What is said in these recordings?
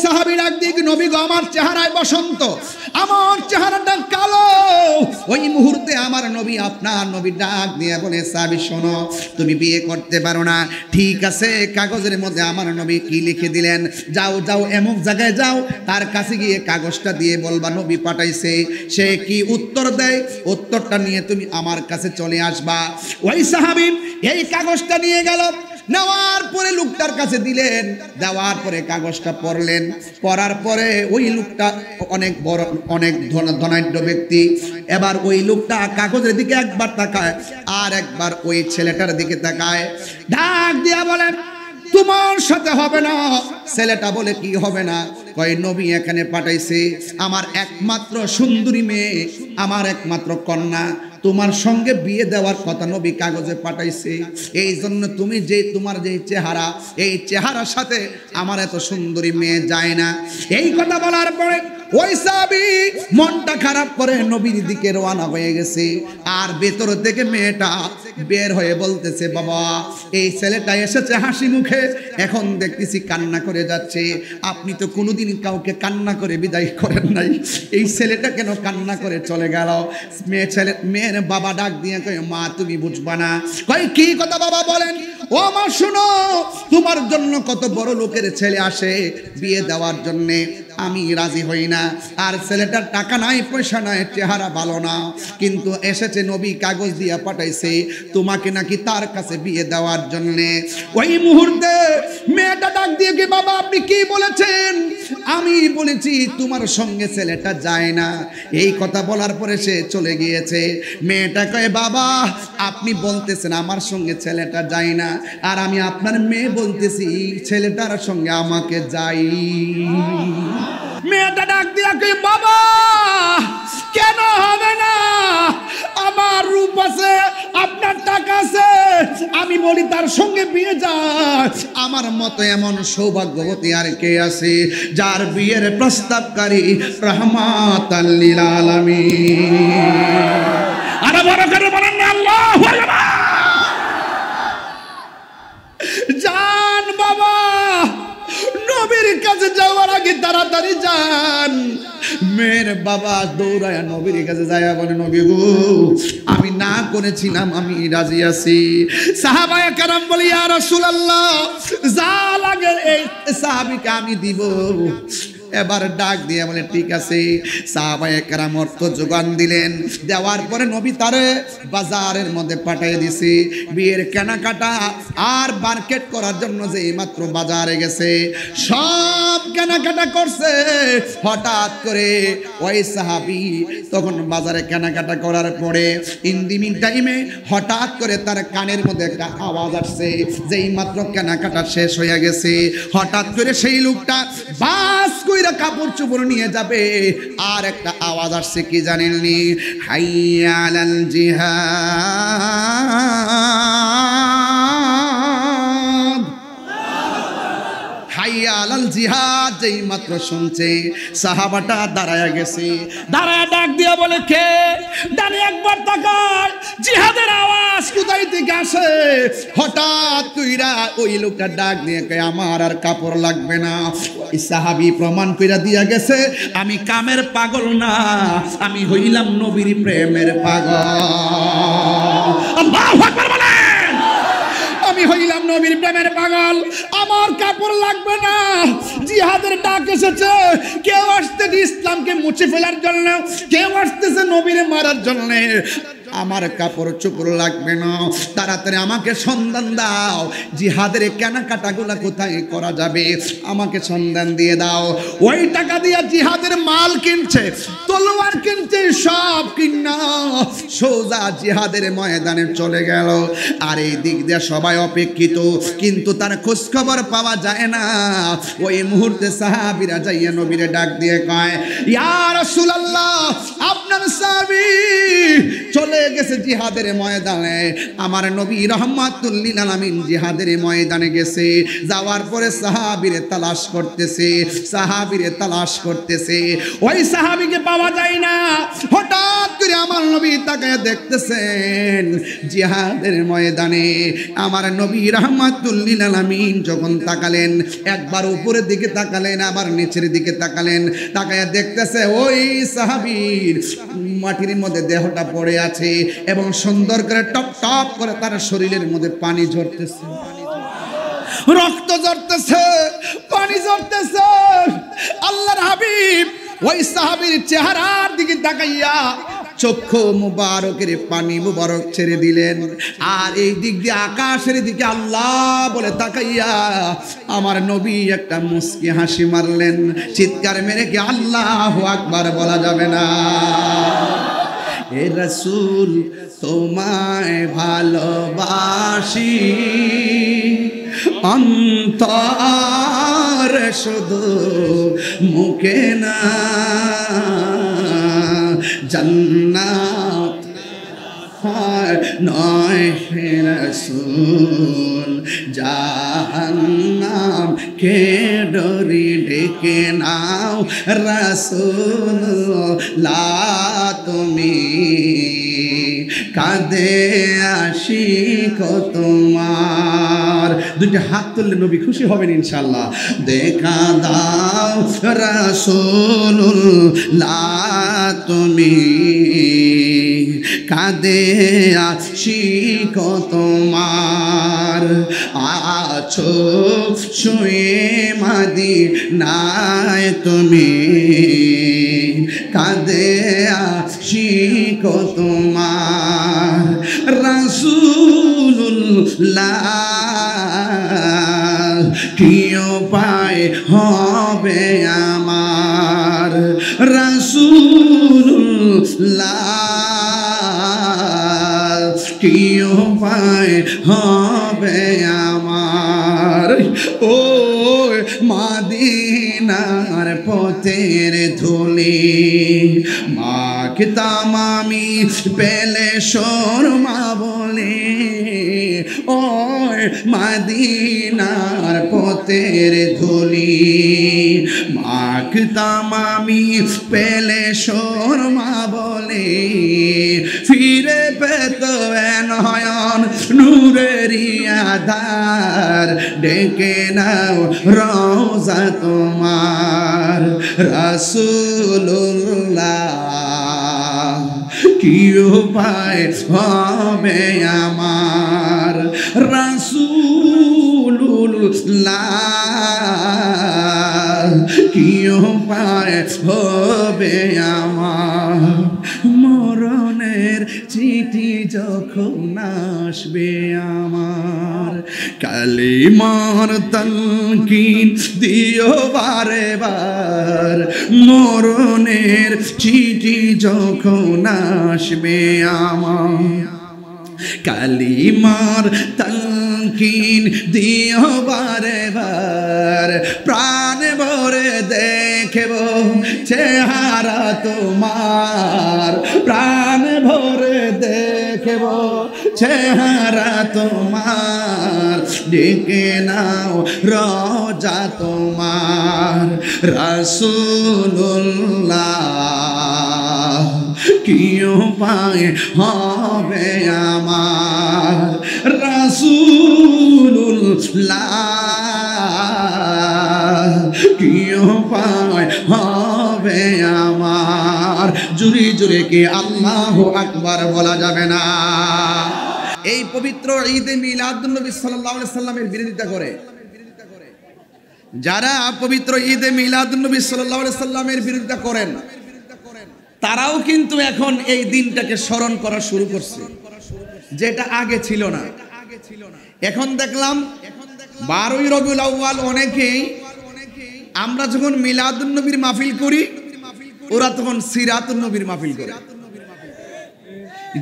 সাহাবী ডাক দিয়ে নবী গো আমার চেহারায় বসন্ত, আমার চেহারাটা কালো। ওই মুহূর্তে আমার নবী আপনার নবী ডাক দিয়ে বলে সাহাবী শোনো, তুমি বিয়ে করতে পারো না, ঠিক আছে। কাগজের মধ্যে আমার নবী কি লিখে দিলেন, যাও যাও এমক জায়গায় যাও, তার কাছে গিয়ে কাগজটা দিয়ে বলবা নবী পাঠাইছে। সে কি উত্তর দেয়, উত্তরটা নিয়ে তুমি আমার কাছে চলে আসবা। ওই সাহাবী এই কাগজটা নিয়ে গেল, নেওয়ার পরে লোকটার কাছে দিলেন, দেওয়ার পরে কাগজটা পড়লেন, পড়ার পরে ওই লোকটা অনেক বড় অনেক ধনাঢ্য ব্যক্তি। এবার ওই লোকটা কাগজের দিকে একবার তাকায় আর একবার ওই ছেলেটার দিকে তাকায়, ডাক দিয়া বলেন তোমার সাথে হবে না। ছেলেটা বলে কি হবে না? কয় নবী এখানে পাঠাইছে আমার একমাত্র সুন্দরী মেয়ে, আমার একমাত্র কন্যা, তোমার সঙ্গে বিয়ে দেওয়ার কথা নবী কাগজে পাঠাইছে। এই জন্য তুমি যে তোমার যে চেহারা, এই চেহারার সাথে আমার এত সুন্দরী মেয়ে যায় না। এই কথা বলার পরে ওই সাহাবী মনটা খারাপ করে নবীর দিকে রওনা হয়ে গেছে। আর ভেতর থেকে মেয়েটা বের হয়ে বলতেছে বাবা এই ছেলেটা এসেছে হাসি মুখে, এখন দেখতেছি কান্না করে যাচ্ছে। আপনি তো কোনোদিন কাউকে কান্না করে বিদায় করেন নাই, এই ছেলেটা কেন কান্না করে চলে গেল? মেয়ের বাবা ডাক দিয়ে কয় মা তুমি বুঝবা না। কয় কি কথা বাবা বলেন? ও মা শুনো, তোমার জন্য কত বড় লোকের ছেলে আসে বিয়ে দেওয়ার জন্যে, আমি রাজি হই না। আর ছেলেটার টাকা নাই পয়সা নাই, চেহারা ভালো না, কিন্তু এসেছে নবী কাগজ দিয়ে পাঠাইছে তোমাকে নাকি তার কাছে বিয়ে দেওয়ার জন্যে। ওই মুহূর্তে মেয়েটা ডাক দিয়ে কি বাবা আপনি কি বলেছেন? আমি বলেছি তোমার সঙ্গে ছেলেটা যায় না। এই কথা বলার পরে সে চলে গিয়েছে। মেয়েটা কয় বাবা আপনি বলতেছেন আমার সঙ্গে ছেলেটা যায় না, আর আমি আপনার মেয়ে বলতেছি ছেলেটার সঙ্গে আমাকে যাই। মেয়েটা ডাক দিয়া কই বাবা কেন হবে না? আমার রূপ আছে, আপনার টাকা আছে, আমি বলি তার সঙ্গে বিয়ে যায়। আমার মতো এমন সৌভাগ্যবতী আর কে আছে যার বিয়ের প্রস্তাবকারী রহমাতাল লিল আলামিন। আরে বড় করে বলেন না আল্লাহু আকবার। জান বাবা নবীর কাছে যাওয়ার আগে তাড়াতাড়ি যান। মেয়ের বাবা দৌড়ায় নবীর কাছে যায় বলে নবী গো আমি না করেছিলাম, আমি রাজি আছি। সাহাবায়ে কেরাম বলে ইয়া রাসূলুল্লাহ যা লাগে এই সাহাবীকে আমি দিব। এবার ডাক দিয়ে বলে ঠিক আছে। সাহাবায়ে কেরাম অর্থ যোগান দিলেন, দেওয়ার পরে নবী তারে বাজারের মধ্যে পাঠিয়ে দিছে বিয়ের কেনাকাটা আর মার্কেট করার জন্য। যে মাত্র বাজারে গেছে সব কেনাকাটা করছে, হঠাৎ করে ওই সাহাবী তখন বাজারে কেনাকাটা করার পরে ইন্দিমিন টাইমে হঠাৎ করে তার কানের মধ্যে একটা আওয়াজ আসছে। যেই মাত্র কেনাকাটা শেষ হয়ে গেছে হঠাৎ করে সেই লোকটা বাস কইরা কাপড় চোপড় নিয়ে যাবে, আর একটা আওয়াজ আসছে কি জানেননি? হাইয়া আলাল জিহাদ, হাইয়া আলাল জিহাদ। যেই মাত্র শুনছে সাহাবাটা দাঁড়ায় গেছে, দাঁড়ায় ডাক দিয়া বলে কে? দাঁড়িয়ে একবার তাকায়, জিহাদের আওয়াজ কোথায় থেকে আসে? হঠাৎ কইরা ওই লোকটা ডাক দিয়ে কয় আমার আর কাপড় লাগবে না। ওই সাহাবী প্রমাণ কইরা দিয়া গেছে আমি কামের পাগল না, আমি হইলাম নবীর প্রেমের পাগল। আল্লাহু আকবার বলেন। আমি হইলাম নবীর প্রেমের পাগল, আমার কাপড় লাগবে না। জিহাদের ডাক এসেছে, কেউ আসতেছে ইসলামকে মুছে ফেলার জন্য, কেউ আসতেছে নবীরে মারার জন্য। আমার কাপড় চোপড় লাগবে না, তাড়াতাড়ি আমাকে সন্ধান দাও, জিহাদের কেনাকাটাগুলো কোথায় করা যাবে আমাকে সন্ধান দিয়ে দাও। ওই টাকা দিয়ে জিহাদের মাল কিনছে, তলোয়ার কিনছে, সব কিনা সোজা জিহাদের ময়দানে চলে গেল। আর এই দিক দিয়ে সবাই অপেক্ষিত, কিন্তু তার খোঁজ খবর পাওয়া যায় না। ওই মুহূর্তে সাহাবীরা যাইয়া নবীরে ডাক দিয়ে কয় ইয়া রাসূলুল্লাহ আপনার সাহাবী চলে গেছে জিহাদের ময়দানে। আমার নবী রাহমাতুল লিল আলামিন জিহাদের ময়দানে গেছে, যাওয়ার পরে সাহাবীরে তালাশ করতেছে, সাহাবীরে তালাশ করতেছে, ওই সাহাবীকে পাওয়া যায় না। হঠাৎ করে আমার নবী তাকায় দেখতেছেন জিহাদের ময়দানে আমার নবী রাহমাতুল লিল আলামিন যখন তাকালেন, একবার উপরের দিকে তাকালেন, আবার নিচের দিকে তাকালেন, তাকায় দেখতেছে ওই সাহাবীর মাটির মধ্যে দেহটা পড়ে আছে এবং সুন্দর করে টপ টপ করে তার শরীরের মধ্যে পানি ঝরতেছে, রক্ত ঝরতেছে, পানি ঝরতেছে। আল্লাহর হাবিব ওই সাহাবীর চেহারার দিকে তাকাইয়া চক্ষু মুবারকের পানি মুবারক ছেড়ে দিলেন, আর এই দিক দিয়ে আকাশের দিকে আল্লাহ বলে তাকাইয়া আমার নবী একটা মুস্কি হাসি মারলেন। চিৎকার মেরে কি আল্লাহু আকবার বলা যাবে না? হে রাসূল তোমায় ভালোবাসি অন্তর শুধু মুখে না, জান্নাত নয় হে রাসূল জাহান্নাম কে ডরি ডেকে নাও রাসূলুল্লাহ তুমি কাঁদে আশিক তোমার। দুইটা হাত তুললে নবী খুশি হবেন ইনশাআল্লাহ। দেখা দাও রাসূলুল্লাহ তুমি কাঁদে আশিক তোমার, আছো শুয়ে মদিনায় তুমি কাঁদে আশিক তোমার। রাসূলুল্লাহ কি উপায় হবে আমার, রাসূলুল্লাহ কি উপায় হবে আমার। ও মদিনার পথের ধুলি মাখতাম আমি পেলে শর্মা বলে, ও মদিনার পথের ধুলি মাখতাম আমি পেলে শর্মা বলে, ফিরে পেত নয়ন নূরেরি আধার ডেকে নাও রওজা তোমার। রাসূলুল্লাহ কি উপায় হবে আমার, রাসূলুল্লাহ কি উপায় হবে আমার। মরণের চিঠি যখন আসবে আমার, কালিমার তালকিন দিও বারে বার। মরণের চিঠি যখন আসবে আমার, কালিমার তালকিন দিও বারে বার। প্রাণ ভরে দেখব চেহারা তোমার, প্রাণ ভরে দেখব চেহারা তোমার, ডেকে নাও রওজা তোমার। রাসূলুল্লাহ কি উপায় হবে আমার, রাসূলুল্লাহ কি উপায় হবে আমার। জুরি জুরে কি আল্লাহু আকবার বলা যাবে না? এই পবিত্র ঈদে মিলাদুন নবী সাল্লাল্লাহু আলাইহি সাল্লামের বিরোধিতা করে যারা পবিত্র ঈদে মিলাদুন নবী সাল্লাল্লাহু আলাইহি সাল্লামের বিরোধিতা করেন, তারাও কিন্তু এখন এই দিনটাকে স্মরণ করা শুরু করছে, যেটা আগে ছিল না। এখন দেখলাম 12ই রবিউল আউয়াল অনেকেই আমরা যখন মিলাদুন নবীর মাহফিল করি, ওরা তখন সিরাতুন নবীর মাহফিল করে।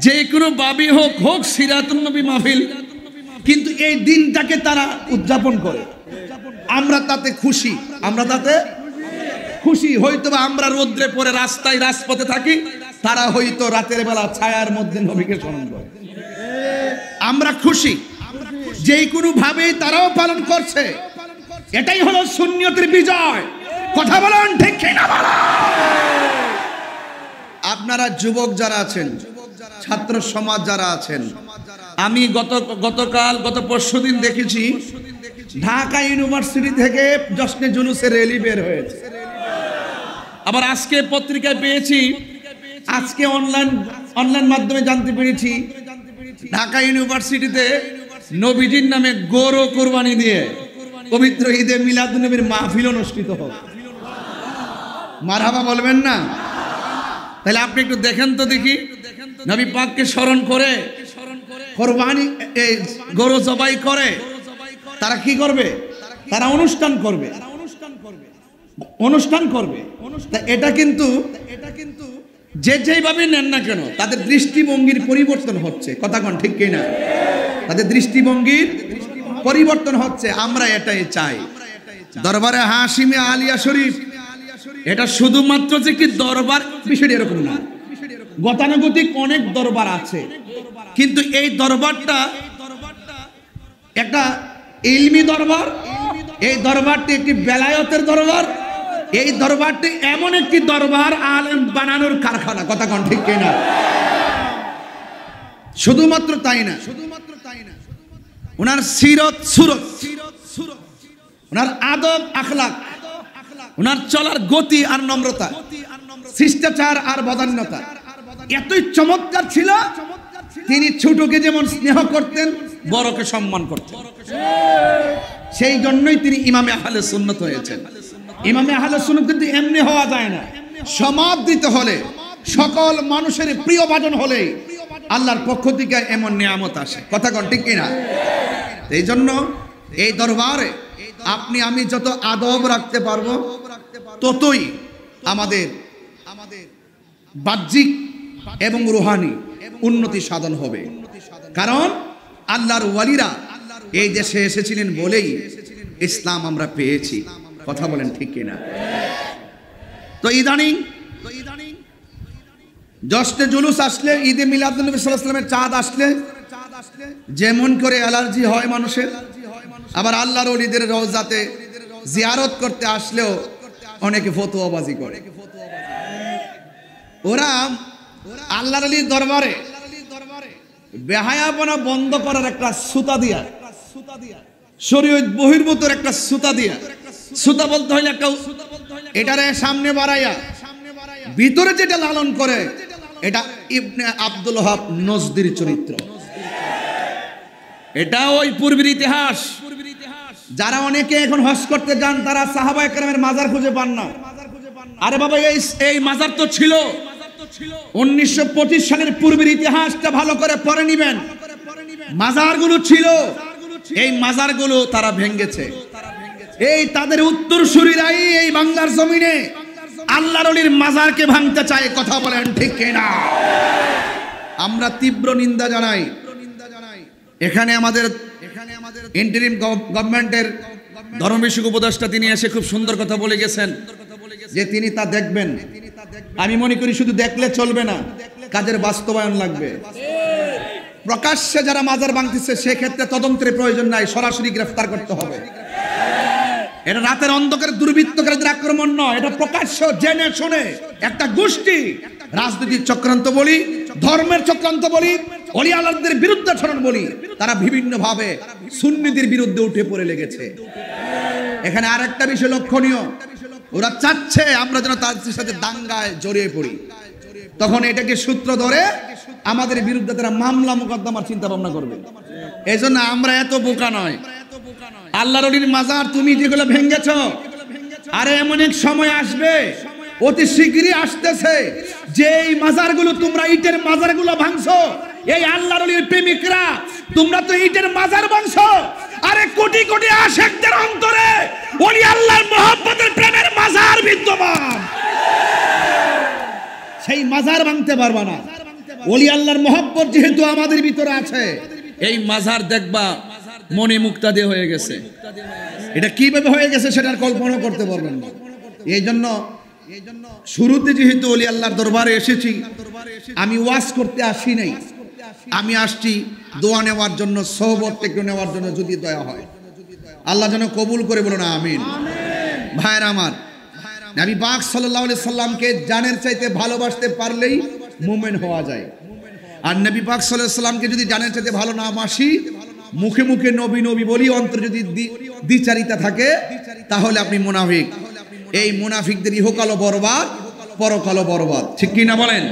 যে কোনো ভাবে হোক হোক সিরাতুন নবী মাহফিল, কিন্তু এই দিনটাকে তারা উদযাপন করে। আমরা তাতে খুশি, আমরা তাতে খুশি। হয়তো আমরা রোদ্রে পরে রাস্তায় রাজপথে থাকি, তারা হয়তো রাতের বেলা ছায়ার মধ্যে নবীকে স্মরণ করে। আমরা খুশি যে কোনো ভাবে তারাও পালন করছে। এটাই হলো সুন্নিয়তের বিজয়। কথা বলেন ঠিক কিনা বলেন। আপনারা যুবক যারা আছেন, ছাত্র সমাজ যারা আছেন, আমি গত পরশুদিন দেখেছি ঢাকা ইউনিভার্সিটি থেকে জশ্নে জুলুসের র্যালি বের হয়েছে। আবার আজকে পত্রিকায় পেয়েছি, আজকে অনলাইন মাধ্যমে জানতে পেরেছি ঢাকা ইউনিভার্সিটিতে নবীজির নামে গরু কোরবানি দিয়ে পবিত্র ঈদে মিলাদুন্নবীর মাহফিল অনুষ্ঠিত হবে। মারহাবা বলবেন না? তাহলে আপনি একটু দেখেন তো দেখি, নবী পাককে স্মরণ করে কোরবানি গরু জবাই করে তারা কি করবে? তারা অনুষ্ঠান করবে। এটা কিন্তু যেভাবে নেন না কেন তাদের দৃষ্টিভঙ্গির পরিবর্তন হচ্ছে। কথা কোন ঠিক কিনা? তাদের দৃষ্টিভঙ্গির পরিবর্তন হচ্ছে। আমরা এটাই চাই। দরবারে হাশিমে আলিয়া শরীফ এটা শুধুমাত্র যে কি দরবার, বিষয়টা এরকম না। গতানুগতিক অনেক দরবার আছে, কিন্তু এই দরবারটা একটা ইলমি দরবার। এই দরবারটি একটি বেলায়েতের দরবার। এই দরবারটি এমন একটি দরবার আলেম বানানোর কারখানা। কথা কোন ঠিক কিনা? শুধুমাত্র তাই না, ওনার সিরত সুরত, ওনার আদব আখলাক, ওনার চলার গতি আর নম্রতা, শিষ্টাচার আর বদান্যতা এতই চমৎকার ছিল, তিনি ছোটকে যেমন স্নেহ করতেন, বড়কে সম্মান করতেন। সেই জন্যই তিনি ইমামে আহলে সুন্নাত হয়েছেন। ইমামে আহলে সুন্নাত কিন্তু এমনি হওয়া যায় না। সমাদ দিতে হলে, সকল মানুষের প্রিয় ভাজন হলে আল্লাহর পক্ষ থেকে এমন নিয়ামত আসে। কথা কোন ঠিক কিনা? এই জন্য এই দরবারে আপনি আমি যত আদব রাখতে পারবো ততই আমাদের বাহ্যিক এবং রুহানি উন্নতি সাধন হবে। কারণ আল্লাহর ওয়ালিরা এই দেশে এসেছিলেন বলেই ইসলাম আমরা পেয়েছি। কথা বলেন ঠিক কিনা? তো ইদানিং জশ্নে জুলুস আসলে, ঈদে মিলাদুন্নবী সাল্লাল্লাহু আলাইহি ওয়াসাল্লামের চাঁদ আসলে যেমন করে অ্যালার্জি হয় মানুষের, আবার আল্লাহর ওলিদের রওজাতে জিয়ারত করতে আসলেও অনেকে ফতোয়াবাজি করে। ওরা আল্লাহর ওলির দরবারে বেহায়াপনা বন্ধ করার একটা সুতা দিয়া, শরীয়ত বহির্ভূত একটা সুতা দিয়া, সুতা বলতে হইলে একটা এটারে সামনে বাড়াইয়া ভিতরে যেটা লালন করে, এটা ইবনে আব্দুল ওয়াহাব নজদির চরিত্র। এটা ওই পূর্বের ইতিহাস। যারা অনেকে এখন হজ করতে যান তারা সাহাবায়ে কেরামের মাজার খুঁজে পান না। আরে বাবা, এই মাজার তো ছিল 1925 সালের পূর্বের ইতিহাসটা ভালো করে পড়ে নিবেন। মাজারগুলো ছিল, এই মাজারগুলো তারা ভেঙেছে। এই তাদের উত্তরসূরিরাই এই বাংলার জমিনে আল্লাহর ওলির মাজারকে ভাঙতে চায়। কথা বলেন ঠিক কিনা? আমরা তীব্র নিন্দা জানাই। এখানে আমাদের ইন্টারিম গভর্নমেন্টের ধর্ম বিষয়ক উপদেষ্টা তিনি এসে খুব সুন্দর কথা বলে গেছেন যে তিনি তা দেখবেন। আমি মনে করি শুধু দেখলে চলবে না, কাজের বাস্তবায়ন লাগবে। প্রকাশ্যে যারা মাজার ভাঙতেছে সেক্ষেত্রে তদন্তের প্রয়োজন নাই, সরাসরি গ্রেফতার করতে হবে। এটা রাতের অন্ধকারে দুর্বৃত্তকারীদের আক্রমণ নয়, এটা প্রকাশ্য জেনে শুনে একটা গোষ্ঠী রাজনৈতিক চক্রান্ত বলি, ধর্মের চক্রান্ত বলি, ওলি আল্লাহদের বিরুদ্ধে আচরণ বলি, তারা বিভিন্ন ভাবে সুন্নিদের বিরুদ্ধে উঠে পড়ে লেগেছে। এখানে আরেকটা বিষয় লক্ষণীয়, ওরা চাচ্ছে আমরা যেন তাদের সাথে দাঙ্গায় জড়িয়ে পড়ি। তখন এটাকে সূত্র ধরে আমাদের বিরুদ্ধে তারা মামলা মোকদ্দমার চিন্তা ভাবনা করবে। এই জন্য আমরা এত বোকা নয়। আল্লাহর ওলির মাজার তুমি যেগুলো ভেঙেছ, আরে এমন এক সময় আসবে, অতি শীঘ্রই আসতেছে, যে এই মাজারগুলো তোমরা ইটের মাজারগুলো ভাঙছো, এই আল্লাহর ওলির প্রেমিকরা তোমরা তো ইটের মাজার ভাঙছো। আরে কোটি কোটি আশিকদের অন্তরে ওলি আল্লাহর মহব্বতের প্রেমের মাজার বিদ্যমান। সেই মাজার ভাঙতে পারবা না। ওলি আল্লাহর মহব্বত যেহেতু আমাদের ভিতরে আছে, এই মাজার দেখবা মনে মুক্তা দিয়ে হয়ে গেছে। এটা কিভাবে হয়ে গেছে সেটার কল্পনা করতে পারবেন না। এই জন্য শুরুতে যেহেতু ওলি আল্লাহর দরবারে এসেছি, আমি ওয়াজ করতে আসি নাই, আমি আসছি দোয়া নেওয়ার জন্য, সোহবত একটু নেওয়ার জন্য, যদি দয়া হয় আল্লাহ যেন কবুল করে, বলুন আমিন। ভাইরা আমার, নবী পাক সাল্লাল্লাহু আলাইহি সাল্লামকে জানের চাইতে ভালোবাসতে পারলেই মুমিন হওয়া যায়। আর নবী পাক সাল্লাল্লাহু আলাইহি সাল্লামকে যদি জানের চাইতে ভালো না বাসি, মুখে মুখে নবী নবী বলি, অন্তর যদি দ্বিচারিতা থাকে, তাহলে আপনি মুনাফিক। এই মুনাফিকদের ইহকালও বরবাদ, পরকালও বরবাদ, ঠিক কি না বলেন?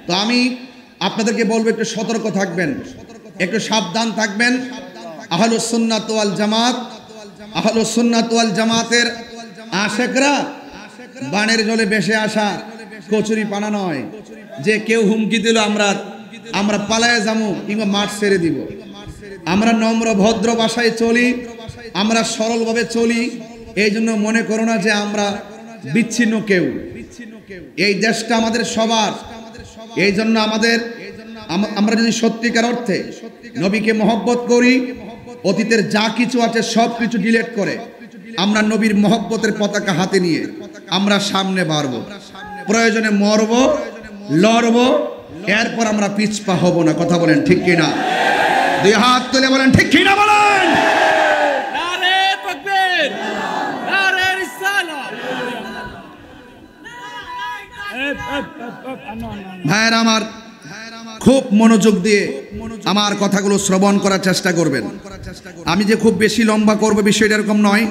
তো আমি আপনাদেরকে বলবো একটু সতর্ক থাকবেন, একটু সাবধান থাকবেন। আহলুস সুন্নাত ওয়াল জামাত, আহলুস সুন্নাত ওয়াল জামাতের আশেকরা বানের জলে ভেসে আসা কচুরি পানা নয়, যে কেউ হুমকি দিল আমরা পালায়ে যাবো কিংবা মাঠ ছেড়ে দিব। আমরা নম্র ভদ্র ভাষায় চলি, আমরা সরলভাবে চলি। এই জন্য মনে করো না যে আমরা বিচ্ছিন্ন কেউ। এই দেশটা আমাদের সবার। এই জন্য আমরা যদি সত্যিকার অর্থে নবীকে মহব্বত করি, অতীতের যা কিছু আছে সব কিছু ডিলিট করে আমরা নবীর মহব্বতের পতাকা হাতে নিয়ে আমরা সামনে বাড়বো, প্রয়োজনে মরবো, লড়বো, এরপর আমরা পিছপা হব না। কথা বলেন ঠিক কিনা? দুই হাত তুলে বলেন ঠিক কিনা বলেন। নারে তাকবীর, নারে রিসালাত। ভাইরা আমার, খুব মনোযোগ দিয়ে আমার কথাগুলো শ্রবণ করার চেষ্টা করবেন। আমি যে খুব বেশি লম্বা করব বিষয়টা এরকম নয়।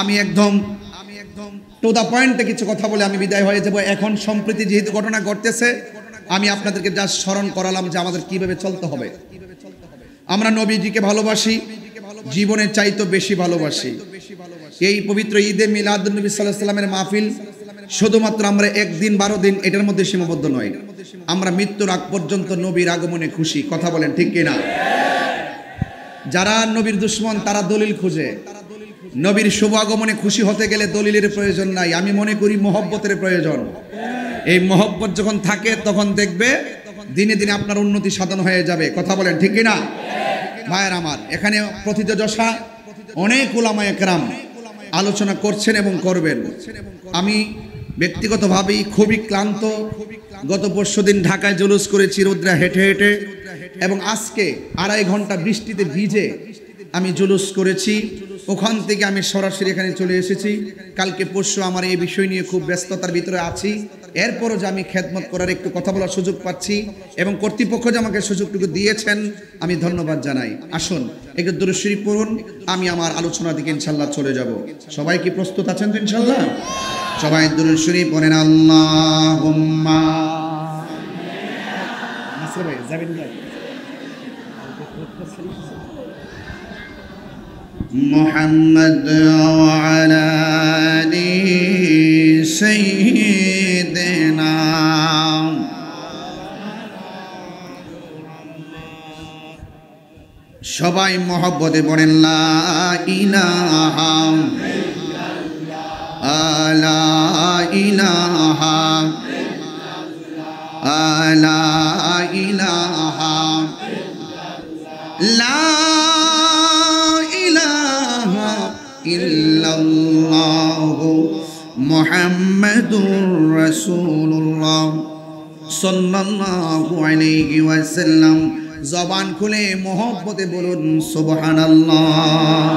আমি একদম টু দা পয়েন্টে কিছু কথা বলে আমি বিদায় হয়ে যাব। এখন সম্প্রতি যেহেতু ঘটনা ঘটতেছে, আমি আপনাদেরকে জাস্ট স্মরণ করালাম যে আমাদের কিভাবে চলতে হবে। আমরা নবীজিকে ভালোবাসি, জীবনের চাইতে বেশি ভালোবাসি। এই পবিত্র ঈদে মিলাদুন্নবী সাল্লাল্লাহু আলাইহি ওয়াসাল্লামের মাহফিল শুধুমাত্র আমরা একদিন 12 দিন এটার মধ্যে সীমাবদ্ধ নয়। আমরা মৃত্যুর আগ পর্যন্ত নবীর আগমনে খুশি। কথা বলেন ঠিক কিনা? যারা নবীর দুশমন তারা দলিল খুঁজে। নবীর শুভ আগমনে খুশি হতে গেলে দলিলের প্রয়োজন নাই, আমি মনে করি মহব্বতের প্রয়োজন। এই মহব্বত যখন থাকে তখন দেখবে দিনে দিনে আপনার উন্নতি সাধন হয়ে যাবে। কথা বলেন ঠিক কিনা? ভাইয়ের আমার, এখানে প্রথিতযশা অনেক উলামায়ে কেরাম আলোচনা করছেন এবং করবেন। আমি ব্যক্তিগতভাবেই খুবই ক্লান্ত। গত পরশুদিন ঢাকায় জুলুস করেছি রোদ্রা হেঁটে হেঁটে, এবং আজকে 2.5 ঘন্টা বৃষ্টিতে ভিজে আমি জুলুস করেছি। ওখান থেকে আমি সরাসরি এখানে চলে এসেছি। কালকে পরশু আমার এই বিষয় নিয়ে খুব ব্যস্ততার ভিতরে আছি। এরপরও যে আমি খেদমত করার একটু কথা বলার সুযোগ পাচ্ছি এবং কর্তৃপক্ষ যে আমাকে সুযোগটুকু দিয়েছেন, আমি ধন্যবাদ জানাই। আসুন একটু দুরূদ শরীফ পড়ুন, আমি আমার আলোচনার দিকে ইনশাল্লাহ চলে যাব। সবাই কি প্রস্তুত আছেন তো ইনশাল্লাহ? সবাই দুরূদ শরীফ পড়েন। আল্লাহুম্মা নাসর ভাই যাবেন ভাই। محمد وعلى آل سيدنا সবাই মহব্বতে পড়েন লা ইলাহা লা ইলাহা লা ইলাহা লা ইল্লাল্লাহু মুহাম্মাদুর রাসূলুল্লাহ সাল্লাল্লাহু আলাইহি ওয়াসাল্লাম। জবান খুলে মহব্বতে বলুন সুবহানাল্লাহ।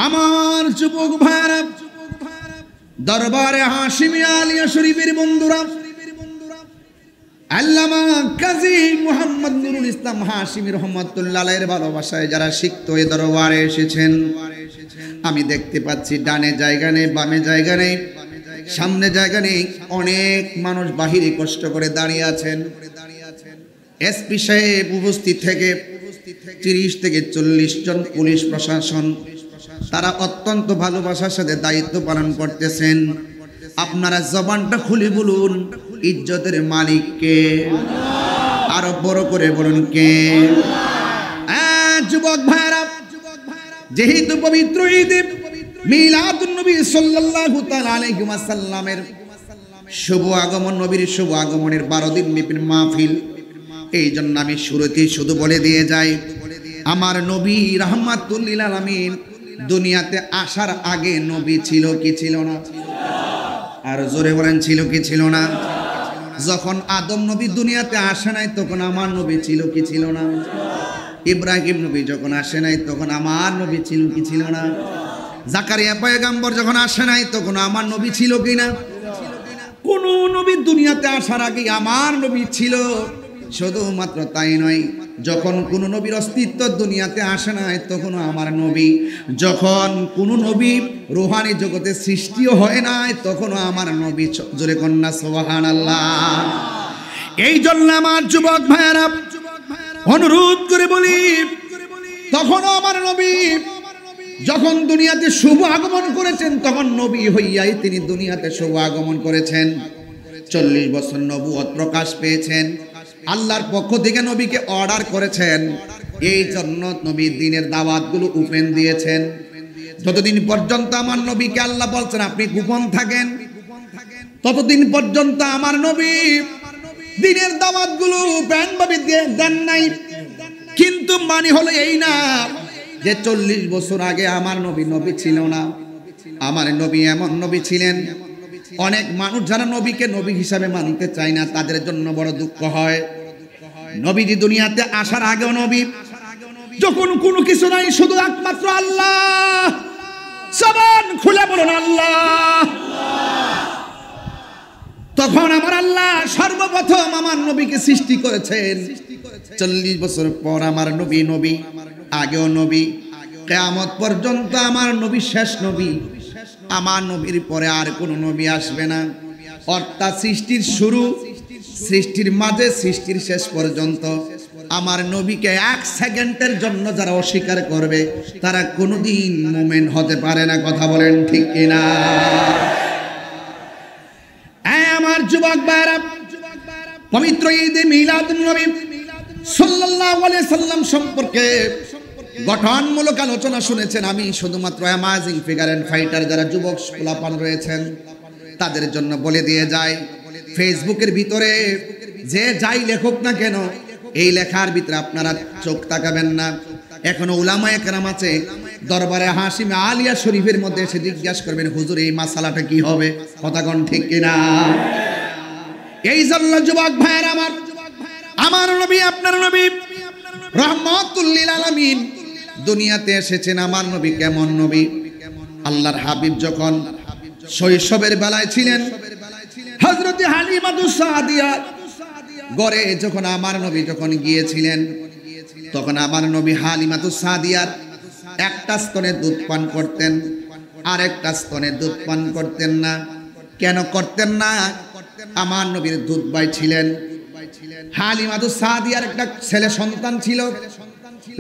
আমার যুবক ভাইরা, দরবারে হাশিমিয়া আলিয়া শরীফের বন্ধুরা, আল্লামা কাজী মুহাম্মদ নুরুল ইসলাম হাশিমি রহমাতুল্লাহ আলাইহির ভালোবাসায় যারা সিক্ত এই দরবারে এসেছেন, আমি দেখতে পাচ্ছি ডানে জায়গা নেই, বামে জায়গা নেই, সামনে জায়গা নেই। অনেক মানুষ বাহিরে কষ্ট করে দাঁড়িয়ে আছেন। এসপি সাহেব উপস্থিত থেকে 30 থেকে 40 জন পুলিশ প্রশাসন, তারা অত্যন্ত ভালোবাসার সাথে দায়িত্ব পালন করতেছেন। আপনারা জবানটা খুলে বলুন, ইজ্জতের মালিক কে? আরো বড় করে বলুন কে? যুবক ভাইরা, যেহেতু পবিত্র ঈদ মিলাদুন্নবী সাল্লাল্লাহু তাআলা আলাইহি ওয়াসাল্লামের শুভ আগমন, নবীর শুভ আগমনের 12 দিন ব্যাপী মাহফিল, এই জন্য আমি শুরুতেই শুধু বলে দিয়ে যাই, আমার নবী রাহমাতুল লিল আলামিন দুনিয়াতে আসার আগে নবী ছিল কি ছিল না? আর জোরে বলেন ছিল কি ছিল না? যখন আদম নবী দুনিয়াতে আসে নাই তখন আমার নবী ছিল কি ছিল না? ইব্রাহিম নবী যখন আসে নাই তখন আমার নবী ছিল কি ছিল না? জাকারিয়া পয়গম্বর যখন আসে নাই তখন আমার নবী ছিল কি না? কোন নবী দুনিয়াতে আসার আগে আমার নবী ছিল। শুধুমাত্র তাই নয়, যখন কোন নবীর অস্তিত্ব দুনিয়াতে আসে নাই তখন আমার নবী, যখন কোন নবী রূহানি জগতে সৃষ্টিও হয় নাই তখনও আমার নবী। জোরে কন্যা সুবহানাল্লাহ। এই জন্য আমার যুবক ভাইয়েরা অনুরোধ করে বলি, তখনও আমার নবী যখন দুনিয়াতে শুভ আগমন করেছেন তখন নবী হইয়াই তিনি দুনিয়াতে শুভ আগমন করেছেন। 40 বছর নবুয়ত প্রকাশ পেয়েছেন, আল্লাহর পক্ষ থেকে নবীকে অর্ডার করেছেন। এই জন্য নবী দ্বীনের দাওয়াতগুলো ওপেন দিয়েছেন। যতদিন পর্যন্ত আমার নবীকে আল্লাহ বলছেন আপনি গোপন থাকেন, ততদিন পর্যন্ত আমার নবী দ্বীনের দাওয়াতগুলো ওপেন ভাবে দেন নাই। কিন্তু মানে হলো এই না যে 40 বছর আগে আমার নবী নবী ছিল না। আমার নবী এমন নবী ছিলেন, অনেক মানুষ যারা নবীকে নবী হিসাবে মানতে চায় না তাদের জন্য বড় দুঃখ হয়। নবীজি দুনিয়াতে আসার আগেও নবী, যখন কোনো কিছু নাই শুধু একমাত্র আল্লাহ, জবান খুলে বলুন আল্লাহ, তখন আমার আল্লাহ সর্বপ্রথম আমার নবীকে সৃষ্টি করেছেন। 40 বছর পর আমার নবী নবী, আগেও নবী, কিয়ামত পর্যন্ত আমার নবী শেষ নবী। আমার নবীর পরে আর কোনো নবী আসবে না। অর্থাৎ সৃষ্টির শুরু, সৃষ্টির মাঝে, সৃষ্টির শেষ পর্যন্ত আমার নবীকে 1 সেকেন্ডের জন্য যারা অস্বীকার করবে তারা কোনোদিন মুমিন হতে পারে না। কথা বলেন ঠিক কিনা? আমার যুবক ভাইরা, পবিত্র ঈদে মিলাদুন নবী সাল্লাল্লাহু আলাইহি সাল্লাম সম্পর্কে গঠনমূলক আলোচনা শুনেছেন। আমি শুধুমাত্র অ্যামাজিং ফিগার এন্ড ফাইটার যারা যুবক পোলাপান রয়েছেন তাদের জন্য বলে দিয়ে যায়, ফেসবুকের ভিতরে যে যাই লেখক না কেন এই লেখার ভিতরে আপনারা চোখ তাকাবেন না। এখনো উলামায়ে কেরাম আছে, দরবারে হাশিমে আলিয়া শরীফের মধ্যে এসে জিজ্ঞাসা করবেন হুজুর এই মাসালাটা কি হবে? কথা কোন ঠিক কিনা? এই জন্য যুবক ভাইয়ের আমার নবী, আপনার নবী রহমাতুল লিল আলামিন দুনিয়াতে এসেছেন। আমার নবী কেমন নবী? আল্লাহর হাবিব যখন শৈশবের বেলায় ছিলেন, হযরত হালিমাতুস সাদিয়া ঘরে যখন আমার নবী যখন গিয়েছিলেন তখন আমার নবী হালিমাতুস সাদিয়ার একটা স্তনে দুধ পান করতেন, আর একটা স্তনে দুধ পান করতেন না। কেন করতেন না? আমার নবীর দুধ ভাই ছিলেন। হালিমাতুস সাদিয়ার একটা ছেলে সন্তান ছিল,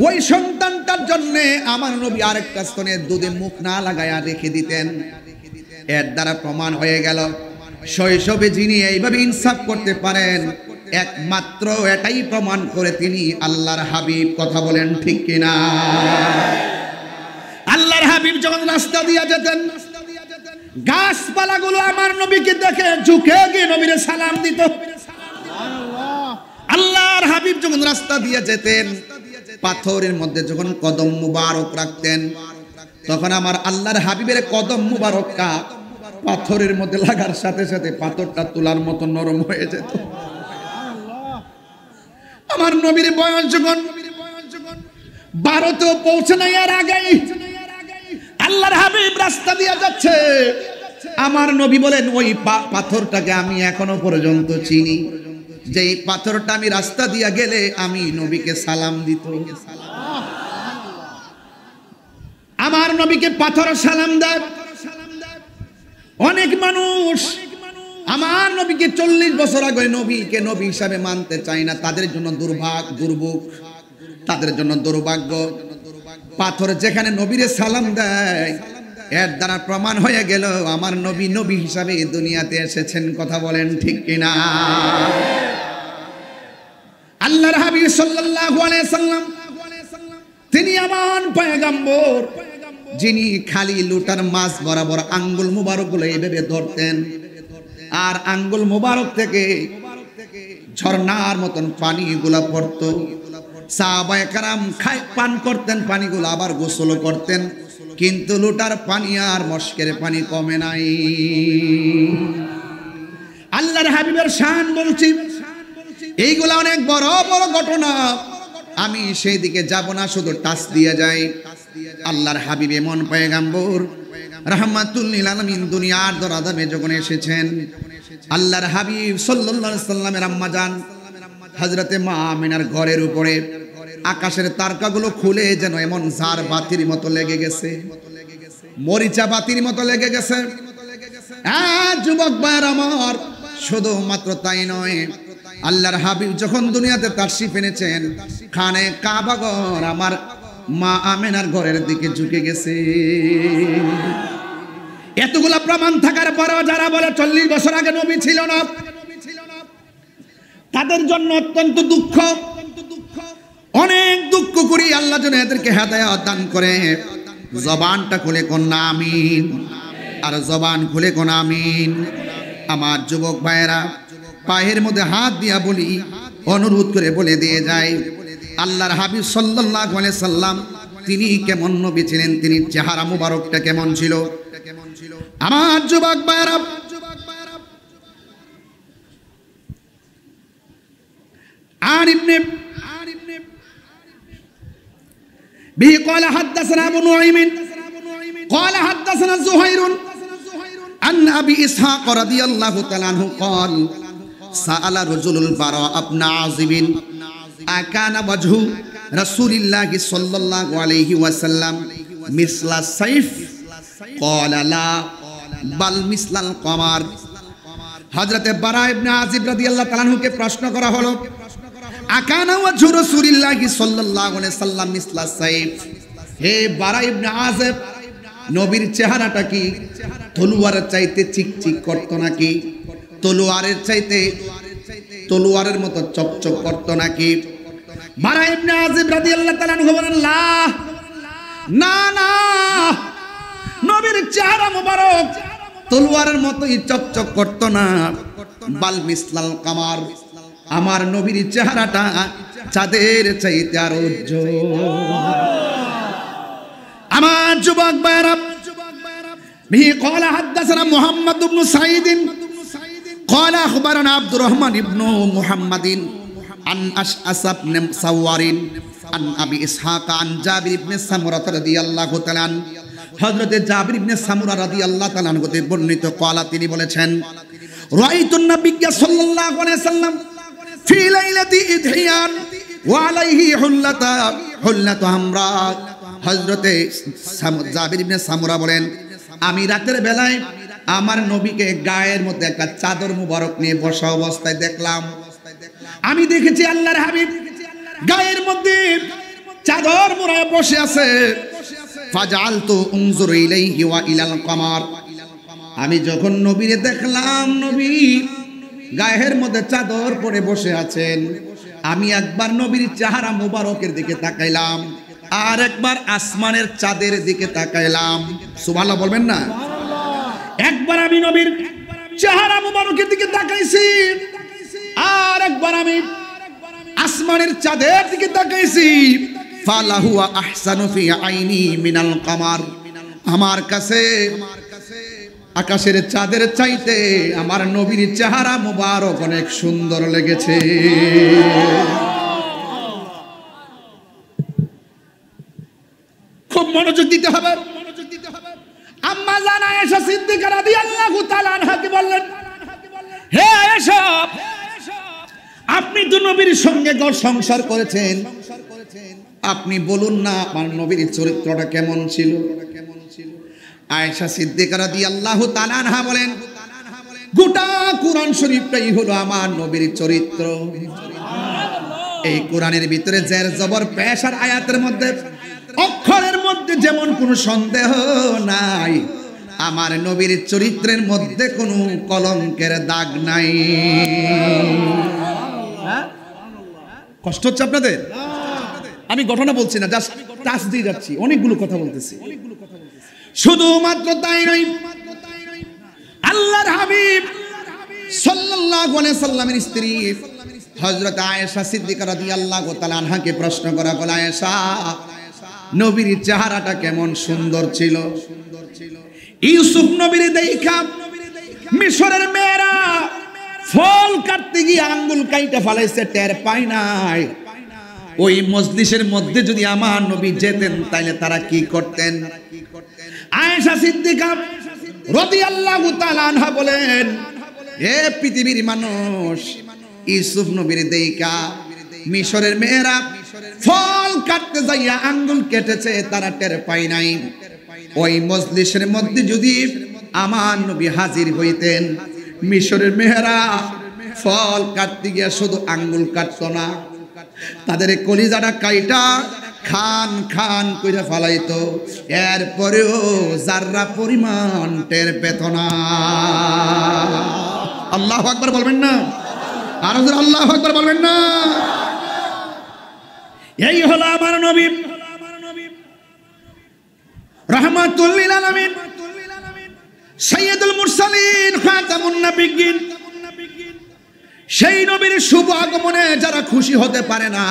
ওই সন্তানটার জন্য আমার নবী আরেকটা স্তনে দুধে মুখ না লাগায়া রেখে দিতেন। এর দ্বারা প্রমাণ হয়ে গেল শৈশবে যিনি এইভাবে ইনসাফ করতে পারেন একমাত্র এটাই প্রমাণ করে তিনি আল্লাহর হাবিব। কথা বলেন ঠিক কিনা? আল্লাহর হাবিব যখন রাস্তা দিয়ে যেতেন গাছপালাগুলো আমার নবীকে দেখে ঝুঁকে গিয়ে নবীরে সালাম দিত। আল্লাহর হাবিব যখন রাস্তা দিয়ে যেতেন পাথরের মধ্যে যখন কদম মুবারক রাখতেন তখন আমার আল্লাহর হাবিবের কদম মুবারকটা পাথরের মধ্যে লাগার সাথে সাথে পাথরটা তোলার মতো নরম হয়ে যেত। আমার নবীর বয়স যখন 12 পৌঁছে নাই এর আগেই আল্লাহর হাবিব রাস্তা দিয়ে যাচ্ছে, আমার নবী বলেন ওই পাথরটাকে আমি এখনো পর্যন্ত চিনি, যে এই পাথরটা আমি রাস্তা দিয়ে গেলে আমি নবীকে সালাম দিত। আমার নবীকে পাথর সালাম দেয়। অনেক মানুষ আমার নবীকে 40 বছর আগে নবীকে নবী হিসাবে মানতে চায় না, তাদের জন্য দুর্ভোগ, তাদের জন্য দুর্ভাগ্য। পাথর যেখানে নবীরে সালাম দেয় এর দ্বারা প্রমাণ হয়ে গেল আমার নবী নবী হিসাবে দুনিয়াতে এসেছেন। কথা বলেন ঠিক কিনা? আল্লাহর হাবিব সাল্লাল্লাহু আলাইহি সাল্লাম তিনি এমন পয়গম্বর যিনি খালি লুটার মাছ বরাবর আঙ্গুল মুবারকগুলো এইভাবে ধরতেন, আর আঙ্গুল মুবারক থেকে ঝর্ণার মতন পানিগুলো পড়তো। সাহাবায়ে কেরাম পান করতেন পানিগুলো, আবার গোসল করতেন। কিন্তু লোটার পানি আর মশকের পানি কমে নাই। আল্লাহর হাবিবের শান বলছি, এইগুলা অনেক বড় বড় ঘটনা, আমি সেই দিকে যাব না, শুধু টাচ দিয়ে যাই। আল্লাহর হাবিব এমন পয়গম্বর রাহমাতুল লিল আলামিন দুনিয়ার দরদামে যখন এসেছেন, আল্লাহর হাবিব সাল্লাল্লাহু আলাইহি সাল্লামের আম্মা জান হযরতে মা আমিনার ঘরের উপরে আকাশের তারকাগুলো খুলে যেন এমন ঝার বাতির মতো লেগে গেছে, মরিচা বাতির মতো লেগে গেছে। যুবক ভাইরা আমার, শুধুমাত্র তাই নয়, আল্লাহর হাবিব যখন দুনিয়াতে তাশরিফ এনেছেন, খানে কাবা ঘর আমার মা আমিনার ঘরের দিকে ঝুঁকে গেছে। এতগুলা প্রমাণ থাকার পরেও যারা বলে 40 বছর আগে নবী ছিল না, তাদের জন্য অত্যন্ত দুঃখ, অনেক দুঃখ করি। আল্লাহ যেন এদেরকে হেদায়েত দান করে। জবানটা খুলে কোন আমিন, আর জবান খুলে কোন আমিন। আমার যুবক ভাইয়েরা, পায়ের মধ্যে হাত দিয়া বলি, অনুরোধ করে বলে দিয়ে যায়, আল্লাহর হাবিব সাল্লাল্লাহু আলাইহি সাল্লাম তিনি কেমন নবী ছিলেন, তিনি চেহারা মুবারকটা কেমন ছিল। আমার যুবক ভাইয়েরা, আর ইবনে به قال حدثنا ابو نعيم قال حدثنا زهير عن ابي اسحاق رضي الله تعالى عنه قال سأل رجل البراء بن عازب أكان وجه رسول الله صلى الله عليه وسلم مثل السيف قال لا بل مثل القمر। হযরতে বারা ইবনে আজিব রাদিয়াল্লাহু তাআলা আনহুকে প্রশ্ন করা হলো, আকানা ওয়াজহু রাসূলিল্লাহি সাল্লাল্লাহু আলাইহি সাল্লাম মিসলা সাইফ, হে বারা ইবনে আজিব, নবীর চেহারাটা কি তলোয়ারের চাইতে চিকচিক করতো নাকি, তলোয়ারের চাইতে তলোয়ারের মতো চকচক করতো নাকি? বারা ইবনে আজিব রাদিয়াল্লাহু তাআলা আনহু বলেন, না না, নবীর চেহারা মুবারক তলোয়ারের মতোই চকচক করতো না। বাল মিসলাল কামার, আমার নবীর চেহারাটা চাঁদের চাইতে আরো উজ্জ্বল। আমার যুবক ভাইরা, به قال حدثنا محمد بن سعيد قال اخبرنا عبد الرحمن بن محمد عن اشعث بن سوار عن ابي اسحاق عن جابر بن سمرة رضي الله تعالى عنه। হযরতে জাবির ইবনে সামুরা রাদিয়াল্লাহু তাআলা আনহু বর্ণিত, ক্বালা, তিনি বলেছেন, রাআইতুন নাবিয়্য সাল্লাল্লাহু আলাইহি সাল্লাম ফি লাইলাতি ইদহিয়ান ওয়া আলাইহি হুল্লাতু হামরা। হযরতে জাবির ইবনে সামুরা বলেন, আমি রাতের বেলায় আমার নবীকে গায়ের মধ্যে একটা চাদর মুবারক নিয়ে বসা অবস্থায় দেখলাম। আমি দেখেছি আল্লাহর হাবিব গায়ের মধ্যে চাদর মুড়ায় বসে আছে। ফাজালতু উনজুরু ইলাইহি ওয়া ইলাল কামার, আমি যখন নবীরে দেখলাম, নবী গায়ের মধ্যে চাদর পরে বসে আছেন, আমি একবার নবীর চেহারা মুবারকের দিকে তাকাইলাম, আর একবার আসমানের চাঁদের দিকে তাকাইলাম। সুবহানাল্লাহ বলবেন না? একবার আমি নবীর চেহারা মুবারকের দিকে তাকাইছি, আর একবার আমি আসমানের চাঁদের দিকে তাকাইছি। ফালাহু আহসানু ফি আইনি মিনাল কামার, আমার কাছে আকাশের চাঁদের চাইতে আমার নবীর চেহারা মুবারক অনেক সুন্দর লেগেছে। খুব মনোযোগ দিতে হবে। আম্মা জান আয়েশা সিদ্দিকা রাদিয়াল্লাহু তাআলা আনহাকে বললেন, হে আয়েশা, আপনি তো নবীর সঙ্গে ঘর সংসার করেছেন, আপনি বলুন না আমার নবীর চরিত্রটা কেমন ছিল। আয়েশা সিদ্দিকা রাদিয়াল্লাহু তাআলা আনহা বলেন, গোটা কুরআন শরীফটাই হলো আমার নবীর চরিত্র। এই কোরআনের ভিতরে জের জবর পেশ আর আয়াতের মধ্যে অক্ষরের মধ্যে যেমন কোনো সন্দেহ নাই, আমার নবীর চরিত্রের মধ্যে কোনো কলঙ্কের দাগ নাই। কষ্ট হচ্ছে আপনাদের? আমি ঘটনা বলছি না, জাস্ট টাচ দিয়ে যাচ্ছি, অনেকগুলো কথা বলতেছি। শুধুমাত্র তাই নয়, আল্লাহর হাবিব সাল্লাল্লাহু আলাইহি সাল্লামের স্ত্রী হযরত আয়েশা সিদ্দিকা রাদিয়াল্লাহু তাআলা আনহাকে প্রশ্ন করা হলো, আয়েশা নবীর চেহারাটা কেমন সুন্দর ছিল। ইউসুফ নবীর দেখা মিশরের মেয়েরা ফল কাটতে গিয়ে আঙ্গুল কাইটা ফেলাইছে, টের পায় নাই। ওই মজলিসের মধ্যে যদি আমার নবী যেতেন তাইলে তারা কি করতেন? আয়েশা সিদ্দিকা রাদিয়াল্লাহু তাআলা আনহা বলেন, হে পৃথিবীর মানুষ, ইউসুফ নবীর দেখা মিশরের মেয়েরা ফল কাটতে যাইয়া আঙ্গুল কেটেছে, তারা টের পায় নাই। ওই মজলিসের মধ্যে যদি আমার নবী হাজির হইতেন, মিশরের মেয়েরা ফল কাটতে গিয়া শুধু আঙ্গুল কাটতো না, তাদের কলিজাটা কাইটা খান খান কইরা ফালাইতো, এরপরেও যাররা পরিমাণ টের পেত না। আল্লাহু আকবার বলবেন না? আর আল্লাহু আকবার বলবেন না? এই হলো আমার নবী রাহমাতুল লিল আলামিন, সাইয়্যিদুল মুরসালিন, খাতামুন নাবিয়্যিন। সেই নবীর শুভ আগমনে যারা খুশি হতে পারে না,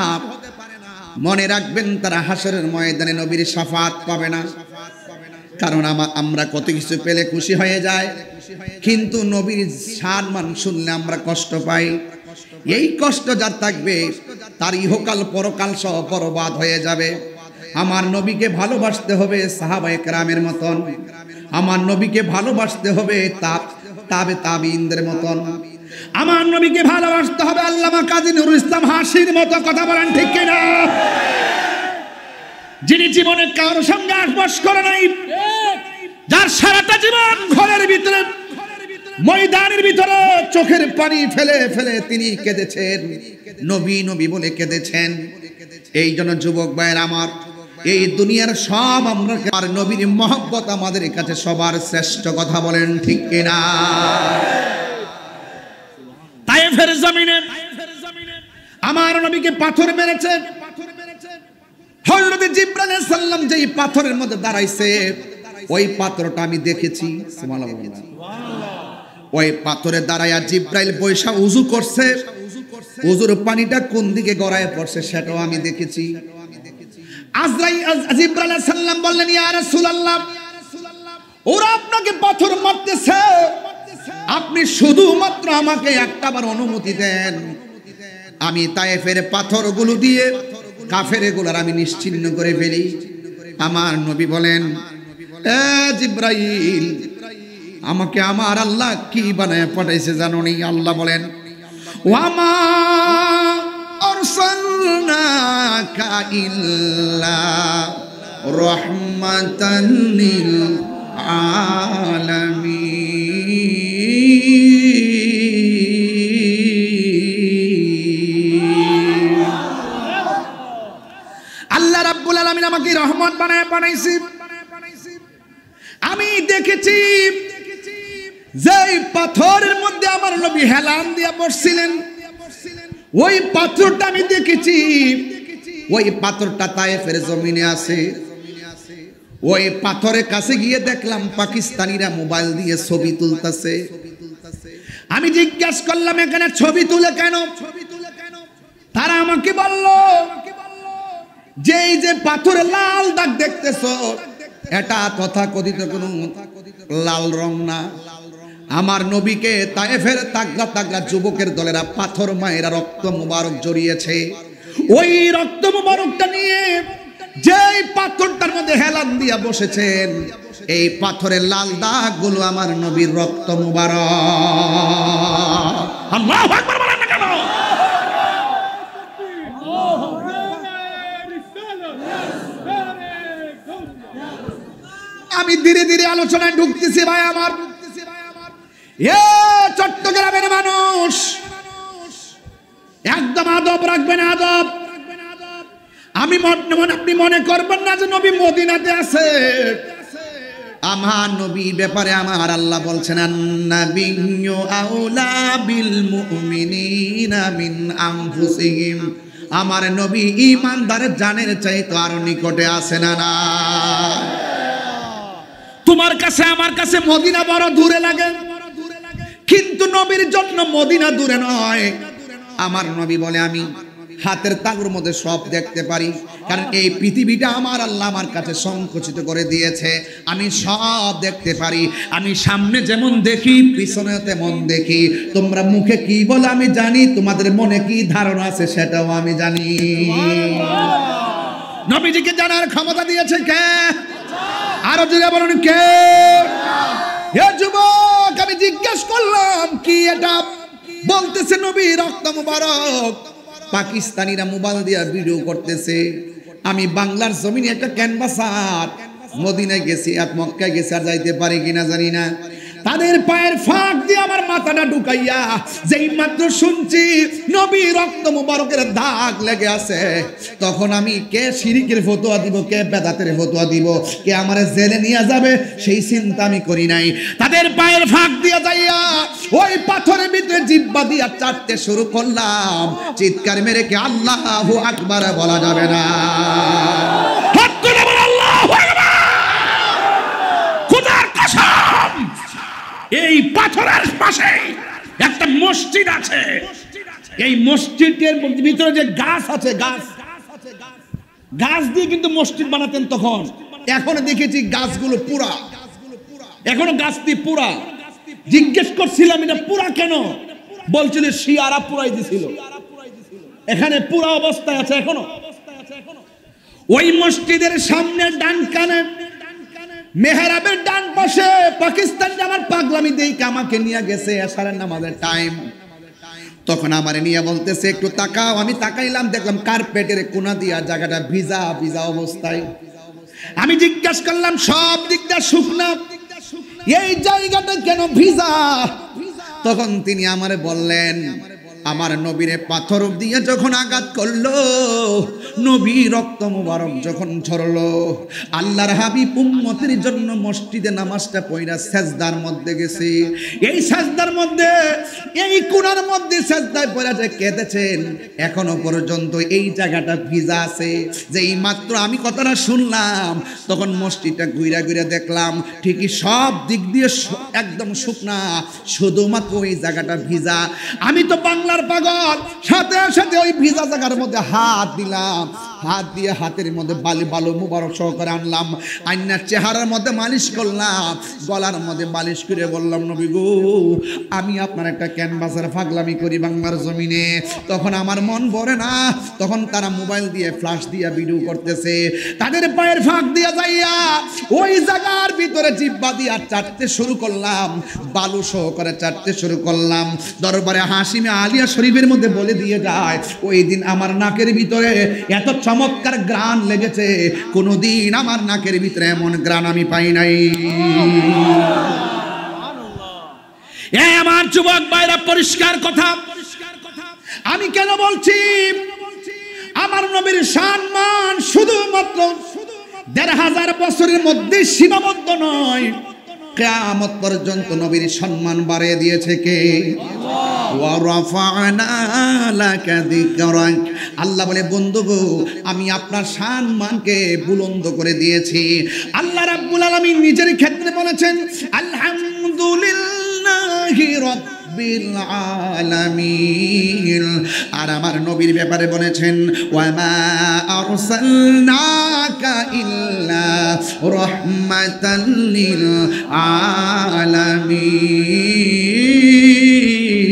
মনে রাখবেন তারা হাসরের ময়দানে নবীর শাফাত পাবে না। কারণ আমরা কত কিছু পেলে খুশি হয়ে যায়, কিন্তু নবীর সম্মান শুনলে আমরা কষ্ট পাই। এই কষ্ট যার থাকবে তার ইহকাল পরকাল সহ বরবাদ হয়ে যাবে। আমার নবীকে ভালোবাসতে হবে সাহাবায়ে কেরামের মতন, আমার নবীকে ভালোবাসতে হবে তাবে তাবিঈনদের মতন, আমার নবীকে ভালোবাসতে হবে আল্লামা কাজী নুরুল ইসলাম হাসির মতো। কথা বলেন ঠিক কিনা? যিনি জীবনে কারোর সঙ্গে আসবাস করে নাই, যার সারাটা জীবন ঘরের ভিতরে ময়দানের ভিতরে চোখের পানি ফেলে ফেলে তিনি কেঁদেছেন, নবী নবী বলে কেঁদেছেন। এই জন্য যুবক ভাইয়ের আমার, এই দুনিয়ার সব আমরা আর নবীর মহব্বত আমাদের কাছে সবার শ্রেষ্ঠ। কথা বলেন ঠিক কিনা? তায়েফের জমিনে আমার নবীকে পাথর মেরেছে। হযরত জিবরাইল আলাইহিস সালাম যেই পাথরের মধ্যে দাঁড়াইছে, ওই পাথরটা আমি দেখেছি। সুবহানাল্লাহ। ওই পাথরে দাঁড়ায়া জিবরাইল বৈশা উযু করছে, উযুর পানিটা কোন দিকে গড়ায় পড়ছে সেটাও আমি দেখেছি। জিবরাইল আলাইহিস সালাম বললেন, ইয়া রাসূলুল্লাহ, ওরা আপনাকে পাথর মারতেছে, আপনি শুধুমাত্র আমাকে একটাবার অনুমতি দেন, আমি তায়েফের পাথরগুলো দিয়ে কাফেরগুলোর আমি নিশ্চিহ্ন করে ফেলি। আমার নবী বলেন, এ জিবরাইল, আমাকে আমার আল্লাহ কি বানায় পাঠাইছে জানো নি? আল্লাহ বলেন, ওয়ামা আরসালনাকা ইল্লা রাহমাতান লিল আলামিন। আল্লাহ রাব্বুল আলামিন আমাকে রহমত বানায় পাঠাইছে। আমি দেখেছি যেই পাথরের মধ্যে আমার নবী হেলান দিয়া বসছিলেন, ওই পাথরটা আমি দেখেছি। ওই পাথরটা তায়েফের জমিনে আছে। ওই পাথরের কাছে গিয়ে দেখলাম পাকিস্তানিরা মোবাইল দিয়ে ছবি তুলতেছে। আমি জিজ্ঞাসা করলাম, এখানে ছবি তুলে কেন? তারা আমাকে বলল, যে এই যে পাথরে লাল দাগ দেখতেছো, এটা তথাকথিত কোনো লাল রং না। আমার নবীকে তায়েফের তাগড়া তাগড়া যুবকের দলেরা পাথর মায়েরা রক্ত মুবারক জড়িয়েছে। ওই রক্ত মুবারকটা নিয়ে যেই পাথরটার মধ্যে হেলান দিয়া বসেছেন, এই পাথরের লাল দাগগুলো আমার নবীর রক্ত মুবারক। আল্লাহু আকবার বলেন না কেন? আমি ধীরে ধীরে আলোচনায় ঢুকতেছি ভাই আমার। চট্টগ্রামের মানুষ একদম আদব রাখবেন, আদব। আপনি মনে করবেন না যে নবী মদিনাতে আছে। আমার নবীর ব্যাপারে আমার আল্লাহ বলছেন, আন-নাবিয়্যু আউলা বিল মুমিনিনা মিন আনফুসিহিম। আমার নবী ঈমানদারের জানের চাইতে আরো নিকটে আছে না? না, তোমার কাছে আমার কাছে মদিনা বড় দূরে লাগে, কিন্তু নবীর জন্য মদিনা দূরে নয়। আমার নবী বলে, আমি হাতের তালুর মধ্যে সব দেখতে পারি। কারণ এই পৃথিবীটা আমার আল্লাহ আমার কাছে সংকুচিত করে দিয়েছে। আমি সব দেখতে পারি, আমি সামনে যেমন দেখি পিছনে তেমন দেখি। তোমরা মুখে কি বলে আমি জানি, তোমাদের মনে কি ধারণা আছে সেটাও আমি জানি। নবীজিকে জানার ক্ষমতা দিয়েছে কে? আরো জোরে বলুন কে? হে যুবক, আমি জিজ্ঞেস করলাম কি এটা? বলতেছে নবী রক্ত মুবারক। পাকিস্তানিরা মোবাইল দিয়ে ভিডিও করতেছে। আমি বাংলার জমিনে একটা ক্যানভাসার, মদিনায় গেছি আর মক্কায় গেছি, আর যাইতে পারি কিনা জানি না। তাদের পায়ের ফাঁক দিয়ে আমার মাথাটা ঢুকাইয়া যেই মাত্র শুনছি নবী রক্ত মুবারকের দাগ লেগে আছে, তখন আমি কে শিরিকের ফতোয়া দিব, কে বেদাতের ফতোয়া দিব, কে আমারে জেলে নিয়ে যাবে সেই চিন্তা আমি করি নাই। তাদের পায়ের ফাঁক দিয়ে যাইয়া ওই পাথরের ভিতরে জিহ্বা দিয়া চাটতে শুরু করলাম। চিৎকার মেরে কে আল্লাহু আকবার বলা যাবে না? হাত তুলে বল আল্লাহু আকবার। খোদার কসম, এই পাথরের পাশে একটা মসজিদ আছে। এই মসজিদের ভিতরে যে গাছ আছে, গাছ দিয়ে কিন্তু মসজিদ বানাতেন তখন। এখন দেখেছি গাছগুলো পুরা, এখনো গাছটি পুরা। জিজ্ঞেস করছিলাম এটা পুরা কেন? বলছিল শিয়ারা পুরাই দিছিল, এখানে পুরা অবস্থায় আছে এখনো। ওই মসজিদের সামনে ডান কানে মেহরাবের ডান পাশে পাকিস্তান আমার পাগলামি দেইকে আমাকে নিয়ে গেছে এশারের নামাজের টাইম। তখন আমারে নিয়ে বলতেছে একটু তাকাও। আমি তাকাইলাম, দেখলাম কার্পেটের কোনা দিয়া জায়গাটা ভিজা ভিজা অবস্থায়। আমি জিজ্ঞাসা করলাম সব দিকটা শুকনা, এই জায়গাটা কেন ভিজা? তখন তিনি আমারে বললেন আমার নবীরে পাথর দিয়ে যখন আঘাত করলো, নবী রক্ত মুবারক যখন ঝরলো, আল্লাহর হাবিব উম্মতের জন্য মসজিদে নামাজটা পড়া সেজদার মধ্যে গেছে। এই সেজদার মধ্যে, এই কোণার মধ্যে সেজদায় পড়া যে কেঁদেছেন, এখনো পর্যন্ত এই জায়গাটা ভিজা আছে। যেই মাত্র আমি কথাটা শুনলাম, তখন মসজিদটা ঘুরে ঘুরে দেখলাম ঠিকই সব দিক দিয়ে একদম শুকনা, শুধুমাত্র ওই জায়গাটা ভিজা। আমি তো বাংলার পাগল, সাথে সাথে ওই ভিজা জায়গার মধ্যে হাত দিলাম, হাত দিয়ে হাতের মধ্যে বালু মুবারক সহকারে আনলাম, আইনার চেহারার মধ্যে মালিশ করলাম, গলার মধ্যে মালিশ করে বললাম নবী গো, আমি আপনার একটা ক্যানভাসের পাগলামি করি বাংলার জমিনে। তখন আমার মন ভরে না, তখন তারা মোবাইল দিয়ে ফ্ল্যাশ দিয়ে ভিডিও করতেছে। তাদের পায়ের ফাঁক দিয়ে যাইয়া ওই জায়গার ভিতরে জিহ্বা দিয়ে চাটতে শুরু করলাম, বালু সহকারে চাটতে শুরু করলাম। দরবারে হাশিমে আলিয়া শরীফের মধ্যে বলে দিয়ে যায়, ওই দিন আমার নাকের ভিতরে এত চমৎকার গ্রান লেগেছে, কোনোদিন আমার নাকের ভিতরে এমন গ্রান আমি পাই নাই। আমার যুবক ভাইরা, পরিষ্কার কথা আমি কেন বলছি? আমার নবীর সম্মান শুধুমাত্র ১৫০০ বছরের মধ্যে সীমাবদ্ধ নয়, কিয়ামত পর্যন্ত নবীর সম্মান বাড়িয়ে দিয়েছে কে? আল্লাহ বলে বন্ধু গো, আমি আপনার সম্মানকে বুলন্দ করে দিয়েছি। আল্লাহ রাব্বুল আলামিন নিজের ক্ষেত্রে বলেছেন আলহামদুলিল্লাহি রাব্বিল আলামিন। আর আমার নবীর ব্যাপারে বলেছেন ওয়ামা আরসালনাকা ইল্লা রাহমাতাল লিল আলামিন।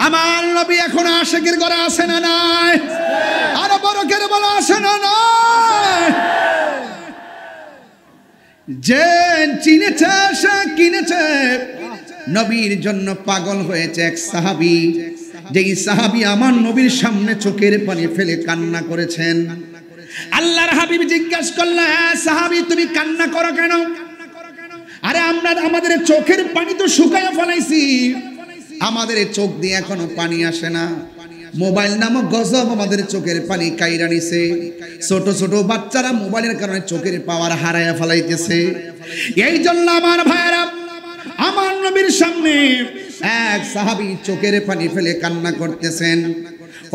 আমার নবী এখন আশিকের ঘরে আছে না নাই? আরো বড় করে বলা আছে না নাই? যে চিনেছে সে কিনেছে। নবীর জন্য পাগল হয়েছে এক সাহাবী, যেই সাহাবী আমার নবীর সামনে চোখের পানি ফেলে কান্না করেছেন। আল্লাহর হাবিব জিজ্ঞাসা করলেন, হ্যাঁ সাহাবী তুমি কান্না করো কেন? আরে আমরা আমাদের চোখের পানি তো শুকায়া ফেলাইছি, আমাদের চোখ দিয়ে এখনো পানি আসে না। মোবাইল নামক গজব আমাদের চোখের পানি কাইরা নিছে। ছোট ছোট বাচ্চারা মোবাইলের কারণে চোখের পাওয়ার হারায়া ফেলাইতেছে। এই জন্য আমার ভাইরা, আমার নবীর সামনে এক সাহাবী চোখের পানি ফেলে কান্না করতেছেন।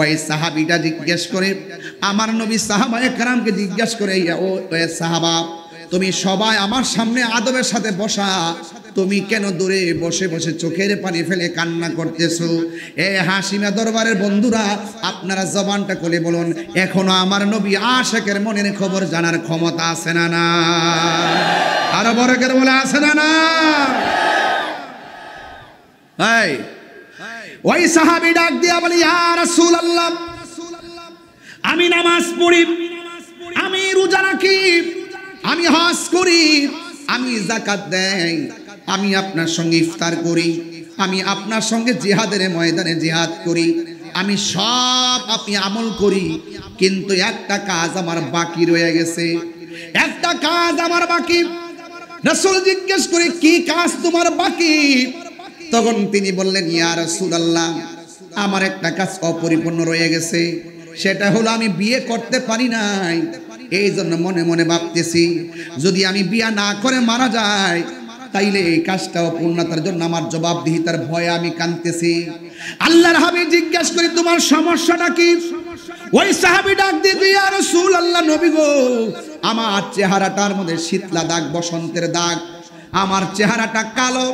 ওই সাহাবীটা জিজ্ঞেস করে, আমার নবী সাহাবায়ে কেরামকে জিজ্ঞেস করে, ও সাহাবা তুমি সবাই আমার সামনে আদবের সাথে বসা, তুমি কেন দূরে বসে বসে চোখের পানি ফেলে কান্না করতেছো? এ হাসিমা দরবারের বন্ধুরা, আপনারা জবানটা খুলে বলুন, এখনো আমার নবী আশিকের মনের খবর জানার ক্ষমতা আছে না? না আরো বড় করে বলে আছে না? না ওই সাহাবী ডাক দিয়া বলে, ইয়া রাসূলুল্লাহ, আমি নামাজ পড়ি, আমি রোজা রাখি, আমি হজ করি, আমি যাকাত দেই, আমি আপনার সঙ্গে ইফতার করি, আমি আপনার সঙ্গে জিহাদের ময়দানে জিহাদ করি, আমি সব আপনি আমল করি, কিন্তু একটা কাজ আমার বাকি রয়ে গেছে, একটা কাজ আমার বাকি। রাসূল জিজ্ঞেস করে, কি কাজ তোমার বাকি? তখন তিনি বললেন, ইয়া রাসূলুল্লাহ, আমার একটা কাজ অপরিপূর্ণ রয়ে গেছে, সেটা হলো আমি বিয়ে করতে পারি নাই। এই জন্য মনে মনে ভাবতেছি, যদি আমি বিয়ে না করে মারা যাই, তাইলে এই কাজটা অপূর্ণতার জন্য আমার জবাবদিহিতার ভয়ে আমি কাঁদতেছি। আল্লাহর হাবিব জিজ্ঞাসা করে, তোমার সমস্যাটা কি? ওই সাহাবী ডাক দিয়ে, ইয়া রাসূলুল্লাহ, নবী গো, আমার চেহারাটার মধ্যে শীতলা দাগ, বসন্তের দাগ, আমার চেহারাটা কালো,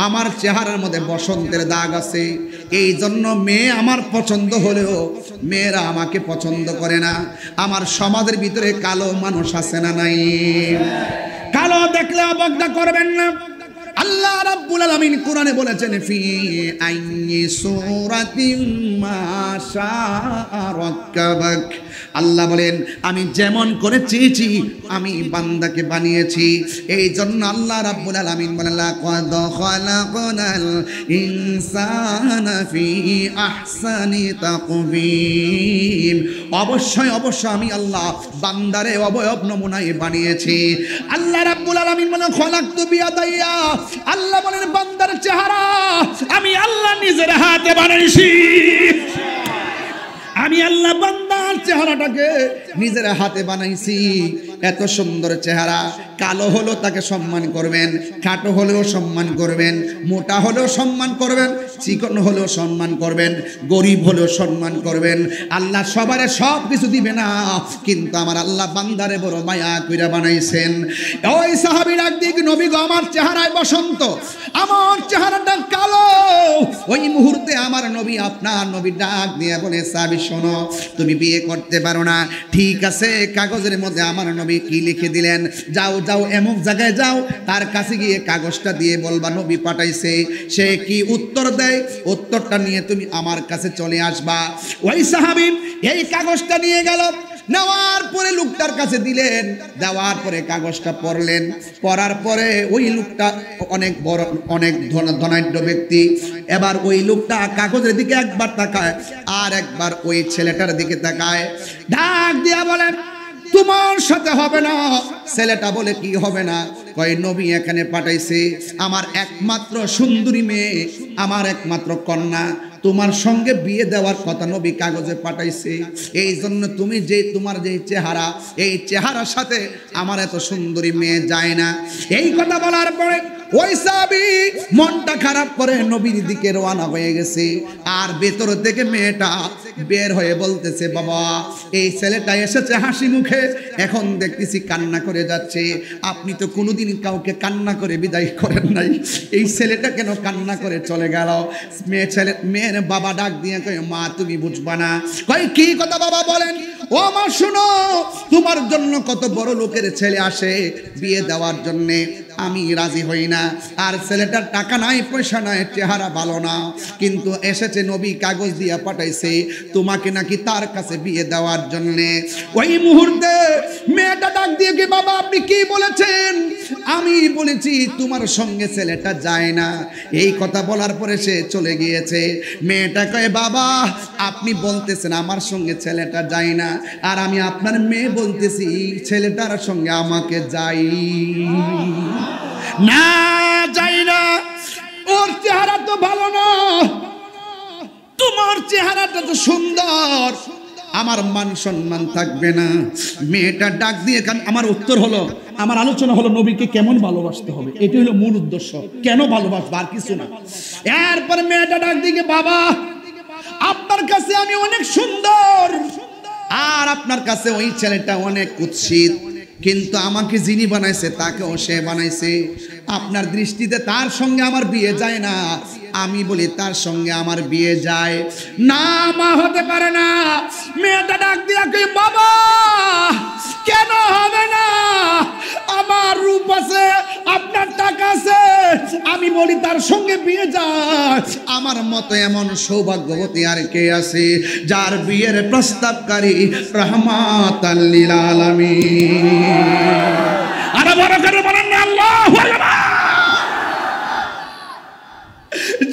আমার চেহারার মধ্যে বসন্তের দাগ আছে, এই জন্য মেয়ে আমার পছন্দ হলেও মেয়েরা আমাকে পছন্দ করে না। আমার সমাজের ভিতরে কালো মানুষ আছে না নাই? কালো দেখলে অবজ্ঞা করবেন না। আল্লাহ রাব্বুল আলামিন কোরআনে বলেছেন, ফি আইয়ি সূরাতিন মা শাআ রাক্কাবাক। আল্লাহ বলেন, আমি যেমন করে চেয়েছি আমি বান্দাকে বানিয়েছি। এই জন্য আল্লাহ রাব্বুল আলামিন বলেন, লাকাদ খালাকনাল ইনসানা ফি আহসানি তাকবীম। অবশ্যই অবশ্যই আমি আল্লাহ বান্দারে অবয়ব নমুনায় বানিয়েছি। আল্লাহ রাব্বুল আলামিন বলেন, খলাকতু বিয়াদাইয়া। আল্লাহ বলেন, বান্দার চেহারা আমি আল্লাহ নিজের হাতে বানাইছি। আমি আল্লাহ বান্দার চেহারাটাকে নিজের হাতে বানাইছি। এত সুন্দর চেহারা, কালো হলেও তাকে সম্মান করবেন, খাটো হলেও সম্মান করবেন, মোটা হলেও সম্মান করবেন, চিকন হলেও সম্মান করবেন, গরিব হলেও সম্মান করবেন। আল্লাহ সবারে সব কিছু দিবে না, কিন্তু আমার আল্লাহ বান্দারে বড় মায়া কইরা বানাইছেন। ওই সাহাবী ডাক দিয়ে, নবী গো, আমার চেহারায় বসন্ত, আমার চেহারাটা কালো। ওই মুহূর্তে আমার নবী, আপনার নবী ডাক দিয়ে বলে, সাহাবী শোনো, তুমি বিয়ে করতে পারো না, ঠিক আছে, কাগজের মধ্যে আমার নবী কি লিখে দিলেন, যাও যাও এমক জায়গায় যাও, তার কাছে গিয়ে কাগজটা দিয়ে বলবা নবী পাঠাইছে। সে কি উত্তর দেয়, উত্তরটা নিয়ে তুমি আমার কাছে চলে আসবা। ওই সাহাবী এই কাগজটা নিয়ে গেল, নেওয়ার পরে লোকটার কাছে দিলেন, দেওয়ার পরে কাগজটা পড়লেন, পড়ার পরে ওই লোকটা অনেক বড়, অনেক ধনাঢ্য ব্যক্তি। এবার ওই লোকটা কাগজের দিকে একবার তাকায়, আর একবার ওই ছেলেটার দিকে তাকায়, ডাক দিয়া বলেন, তোমার সাথে হবে না। ছেলেটা বলে, কি হবে না? কয়, নবী এখানে পাঠাইছে আমার একমাত্র সুন্দরী মেয়ে, আমার একমাত্র কন্যা, তোমার সঙ্গে বিয়ে দেওয়ার কথা নবী কাগজে পাঠাইছে। এই জন্য তুমি যে, তোমার যে চেহারা, এই চেহারার সাথে আমার এত সুন্দরী মেয়ে যায় না। এই কথা বলার পরে ওই সাহাবী মনটা খারাপ করে নবীর দিকে রওনা হয়ে গেছে। আর ভেতর থেকে মেয়েটা বের হয়ে বলতেছে, বাবা, এই ছেলেটা এসেছে হাসি মুখে, এখন দেখতেছি কান্না করে যাচ্ছে। আপনি তো কোনোদিন কাউকে কান্না করে বিদায় করেন নাই, এই ছেলেটা কেন কান্না করে চলে গেল? মেয়ের বাবা ডাক দিয়ে কয়, মা তুমি বুঝবা না। কয়, কি কথা বাবা বলেন? ও মা শোনো, তোমার জন্য কত বড় লোকের ছেলে আসে বিয়ে দেওয়ার জন্যে, আমি রাজি হই না। আর ছেলেটার টাকা নাই, পয়সা নাই, চেহারা ভালো না, কিন্তু এসেছে নবী কাগজ দিয়ে পাঠাইছে তোমাকে নাকি তার কাছে বিয়ে দেওয়ার জন্যে। ওই মুহূর্তে মেয়েটা ডাক দিয়ে, কি বাবা আপনি কি বলেছেন? আমি বলেছি তোমার সঙ্গে ছেলেটা যায় না। এই কথা বলার পরে সে চলে গিয়েছে। মেয়েটা কয়, বাবা আপনি বলতেছেন আমার সঙ্গে ছেলেটা যায় না, আর আমি আপনার মেয়ে বলতেছি ছেলেটার সঙ্গে আমাকে যাই না, যাই না। ওর চেহারা তো ভালো না, তোমার চেহারাটা তো সুন্দর, আমার মান সম্মান থাকবে না। মেয়েটা ডাক দিয়ে, আমার উত্তর হলো, আমার আলোচনা হলো নবীকে কেমন ভালোবাসতে হবে, এটি হলো মূল উদ্দেশ্য। কেন ভালোবাসবো আর কিছু না। এরপরে মেয়েটা ডাক দিয়ে, বাবা আপনার কাছে আমি অনেক সুন্দর, আর আপনার কাছে ওই ছেলেটা অনেক কুৎসিত, কিন্তু আমাকে যিনি বানাইছে তাকেও সে বানাইছে। আপনার দৃষ্টিতে তার সঙ্গে আমার বিয়ে যায় না, আমি বলি তার সঙ্গে আমার বিয়ে যায় না। মা হতে পারে না। মেয়েটা ডাক দিয়া কই, বাবা কেন হবে না? আমার রূপ আছে, আপনার টাকা আছে, আমি বলি তার সঙ্গে বিয়ে যায়। আমার মতো এমন সৌভাগ্যবতী আর কে আছে যার বিয়ের প্রস্তাবকারী রাহমাতাল লিল আলামিন? আরে বড় করে বলেন না আল্লাহু আকবার।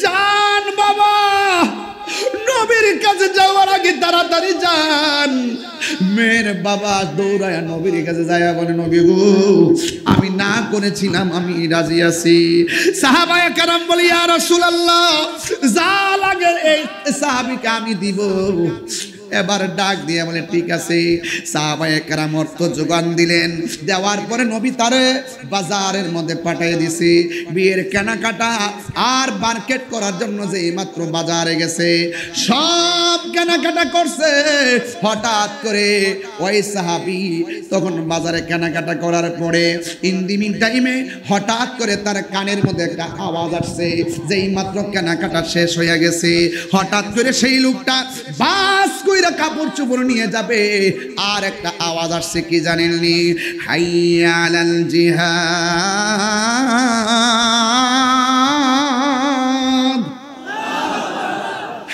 যান বাবা, নবীর কাছে যাওয়ার আগে তাড়াতাড়ি যান। মেয়ের বাবা দৌড়ায় নবীর কাছে যায়, বলে নবী গো আমি না করেছিলাম, আমি রাজি আছি। সাহাবায়ে কেরাম বলে ইয়া রাসূলুল্লাহ যা লাগে এই সাহাবীকে আমি দিব। এবার ডাক দিয়ে বলে ঠিক আছে। সাহাবায়ে কেরাম অর্থ যোগান দিলেন, দেওয়ার পরে নবী তারে বাজারের মধ্যে পাঠিয়ে দিছে বিয়ের কেনাকাটা আর মার্কেট করার জন্য। যে মাত্র বাজারে গেছে সব কেনাকাটা করছে, হঠাৎ করে ওই সাহাবী তখন বাজারে কেনাকাটা করার পরে ইন্দিমিন টাইমে হঠাৎ করে তার কানের মধ্যে একটা আওয়াজ আসছে। যেই মাত্র কেনাকাটা শেষ হয়ে গেছে, হঠাৎ করে সেই লোকটা বাস কাপড় চোপড় নিয়ে যাবে, আর একটা আওয়াজ আসছে কি জানেননি? হাইয়া আলাল জিহাদ,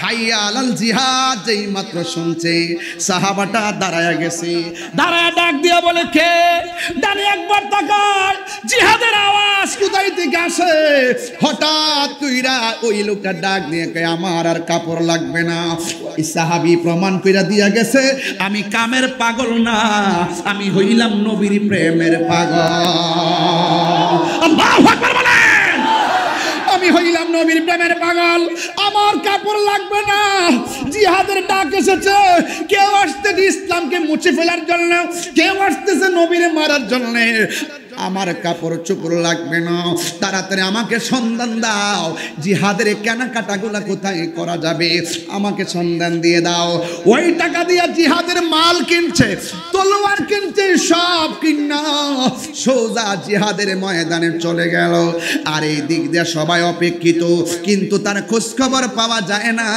হাইয়া আলাল জিহাদ। যেই মাত্র শুনছে সাহাবাটা দাঁড়ায় গেছে, দাঁড়ায় ডাক দিয়া বলে কে? দাঁড়িয়ে একবার তাকায়, জিহাদের আওয়াজ কোথায় থেকে আসে? হঠাৎ কইরা ওই লোকটা ডাক দিয়ে কয় আমার আর কাপড় লাগবে না। সাহাবী প্রমাণ কইরা দিয়া গেছে আমি কামের পাগল না, আমি হইলাম নবীর প্রেমের পাগল। আল্লাহু আকবার বলেন। আমি হইলাম নবীর প্রেমের পাগল, আমার কাপড় লাগবে না। জিহাদের ডাক এসেছে, কেউ আসতেছে ইসলামকে মুছে ফেলার জন্য, কেউ আসতেছে নবীরে মারার জন্য। আমার কাপড় চোপড় লাগবে না, তাড়াতাড়ি আমাকে সন্ধান দাও, জিহাদের কেনাকাটাগুলো কোথায় করা যাবে আমাকে সন্ধান দিয়ে দাও। ওই টাকা দিয়ে জিহাদের মাল কিনছে, তলোয়ার কিনছে, সব কিনা সোজা জিহাদের ময়দানে চলে গেল। আর এই দিক দিয়ে সবাই অপেক্ষিত, কিন্তু তার খোঁজ খবর পাওয়া যায় না।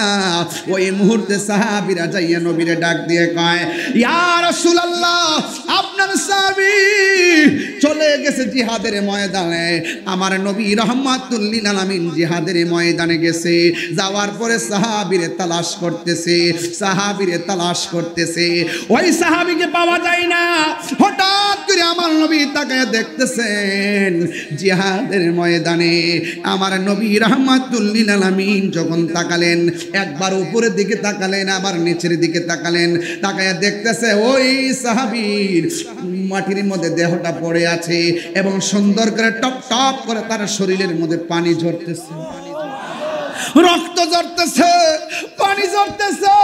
ওই মুহূর্তে সাহাবীরা যাইয়া নবীরে ডাক দিয়ে কয় ইয়া রাসূলুল্লাহ আপনার সাহাবী চলে গেছে জিহাদের ময়দানে। আমার নবী রাহমাতুল লিল আলামিন জিহাদের ময়দানে গেছে। যাওয়ার পরে সাহাবীরে তালাশ করতেছে, সাহাবীরে তালাশ করতেছে, ওই সাহাবীকে পাওয়া যায় না। হঠাৎ করে আমার নবী তাকায় দেখতেছেন জিহাদের ময়দানে আমার নবী রাহমাতুল লিল আলামিন যখন তাকালেন, একবার উপরের দিকে তাকালেন, আবার নিচের দিকে তাকালেন, তাকায় দেখতেছে ওই সাহাবীর মাটির মধ্যে দেহটা পড়ে আছে এবং সুন্দর করে টপ টপ করে তার শরীরের মধ্যে পানি ঝরতেছে, রক্ত ঝরতেছে, পানি ঝরতেছে।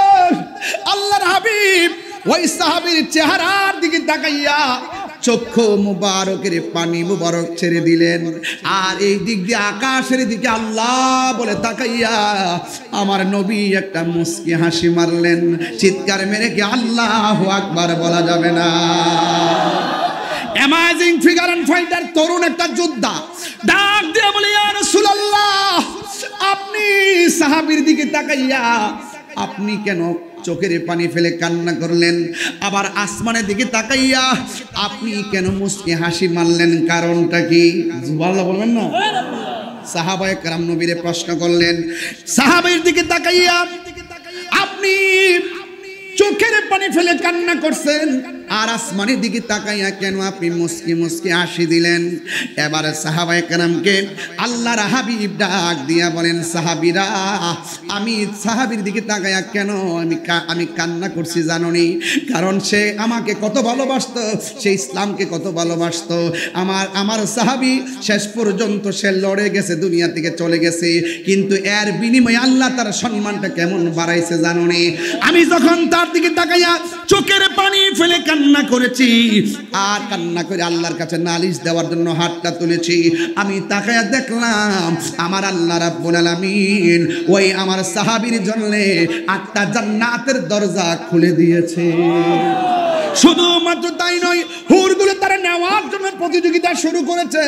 আল্লাহর হাবিব ওই সাহাবীর চেহারার দিকে তাকাইয়া চক্ষু মুবারকের পানি মুবারক ছেড়ে দিলেন, আর এই দিক দিয়ে আকাশের দিকে আল্লাহ বলে তাকাইয়া আমার নবী একটা মুস্কি হাসি মারলেন। চিৎকার মেরে কি আল্লাহু আকবার বলা যাবে না? অ্যামেজিং ফিগার এন্ড ফাইটার, তরুণ একটা যোদ্ধা ডাক দিয়ে বলে ইয়া রাসূলুল্লাহ আপনি সাহাবীর দিকে তাকাইয়া আপনি কেন চোখের পানি ফেলে কান্না করলেন? আবার আসমানের দিকে তাকাইয়া আপনি কেন মুস্কি হাসি মারলেন? কারণটা কি? সুবহানাল্লাহ বলবেন না? সাহাবায়ে কেরাম নবীরে প্রশ্ন করলেন। সাহাবীর দিকে তাকাইয়া আপনি চোখের পানি ফেলে কান্না করছেন, আর আসমানের দিকে তাকাইয়া কেন আপনি মুস্কি মুস্কি হাসি দিলেন? এবারে সাহাবায়ে কেরামকে আল্লাহর হাবিব ডাক দিয়া বলেন সাহাবীরা আমি সাহাবীর দিকে তাকাইয়া কেন আমি কান্না করছি জানোনি? কারণ সে আমাকে কত ভালোবাসতো, সে ইসলামকে কত ভালোবাসতো। আমার সাহাবী শেষ পর্যন্ত সে লড়ে গেছে, দুনিয়া থেকে চলে গেছে, কিন্তু এর বিনিময়ে আল্লাহ তার সম্মানটা কেমন বাড়াইছে জানোনি? আমি যখন তার দিকে তাকাইয়া চোখের পানি ফেলে কান্না করেছি, আর কান্না করে আল্লাহর কাছে নালিশ দেওয়ার জন্য হাতটা তুলেছি, আমি তাকায়া দেখলাম আমার আল্লাহ রাব্বুল আলামিন ওই আমার সাহাবীর জন্য 8টা জান্নাতের দরজা খুলে দিয়েছে। শুধুমাত্র তাই নয়, হুরগুলো তারা নেওয়ার জন্য প্রতিযোগিতা শুরু করেছে।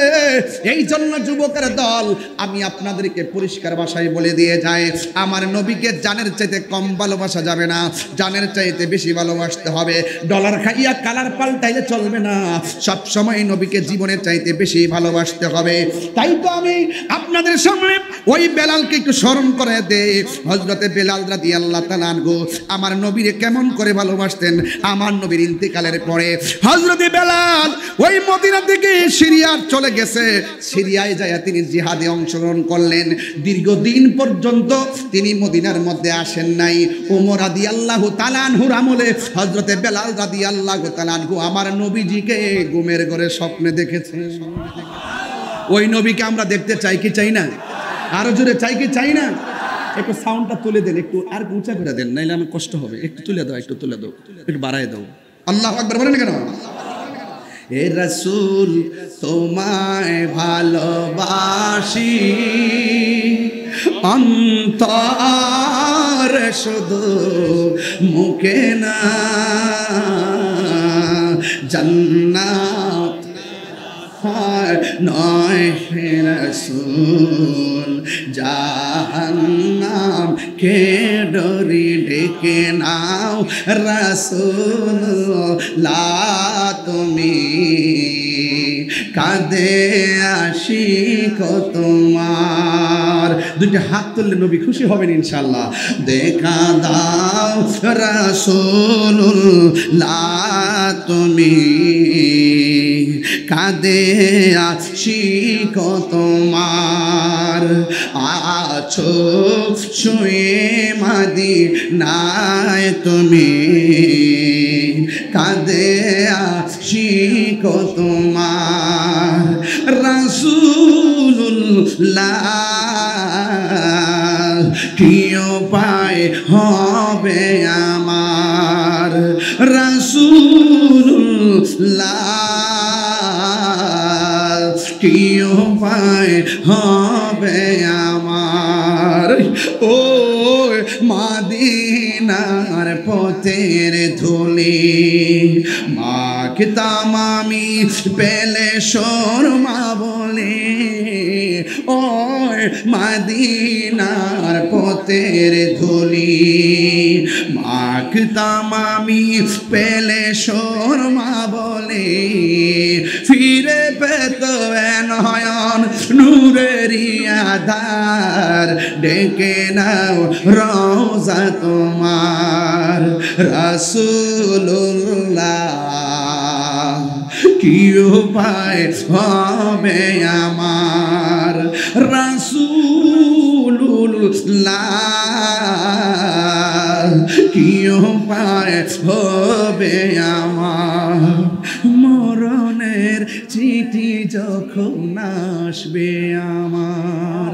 এই জন্য যুবকের দল, আমি আপনাদেরকে পরিষ্কার ভাষায় বলে দিয়ে যাই, আমার নবীকে জানের চাইতে কম ভালোবাসা যাবে না, জানের চাইতে বেশি ভালোবাসতে হবে। ডলার খাইয়া কালার পাল্টাইলে চলবে না, সব সময় নবীকে জীবনের চাইতে বেশি ভালোবাসতে হবে। তাই তো আমি আপনাদের সামনে ওই বেলালকে একটু স্মরণ করে দেই। হযরতে বেলাল রাদিয়াল্লাহু তাআলা আনহু আমার নবীরে কেমন করে ভালোবাসতেন। আমার নবীর ইন্তেকালের পরে হযরতে বেলাল ওই মদিনা থেকে সিরিয়ার চলে গেছে। সিরিয়ায় যায় তিনি জিহাদে অংশগ্রহণ করলেন। দীর্ঘদিন পর্যন্ত তিনি মদিনার মধ্যে আসেন নাই। ওমর রাদিয়াল্লাহু তাআলা আনহুর আমলে হযরতে বেলাল রাদিয়াল্লাহু তাআলা আনহু আমার নবীজিকে ঘুমের ঘরে স্বপ্নে দেখেছে। ওই নবীকে আমরা দেখতে চাই কি চাই না? আরো জোরে চাই কি চাই না? একটু সাউন্ডটা তুলে দেন, একটু আর উঁচা করে দেন, নাইলে আমার কষ্ট হবে। একটু তুলে দাও, একটু তুলে দাও, একটু বাড়ায় দাও। আল্লাহু আকবার বলেন কেন? এ রাসূল তোমায় ভালোবাসি, অন্তর শুধু মুখে না, জান্নাত নয় হে রাসূল, জাহান্নাম কে ডরি ডেকে নাও রাসূলুল্লাহ তুমি, কাঁদে আশিক তোমার। দুইটা হাত তুললে নবী খুশি হবেন ইনশাআল্লাহ। দেখা দাও রাসূলুল্লাহ তুমি, কাঁদে আশিক তোমার, আছো শুয়ে মদিনায় তুমি, কাঁদে আশিক তোমার। রাসূলুল্লাহ কি উপায় হবে আমার, রাসূলুল্লাহ কি উপায় হবে আমার। ও মদিনার পথের ধুলি মাখতাম আমি পেলে শর্মা বলে, ও মদিনার পথের ধুলি মাখতাম আমি পেলে শর্মা বলে, ফিরে পেত নয়ন নূরেরি আধার, ডেকে নাও রওজা তোমার। রাসূলুল্লাহ কি উপায় হবে আমার, রাসূলুল্লাহ কি উপায় হবে আমার। মরণের চিঠি যখন আসবে আমার,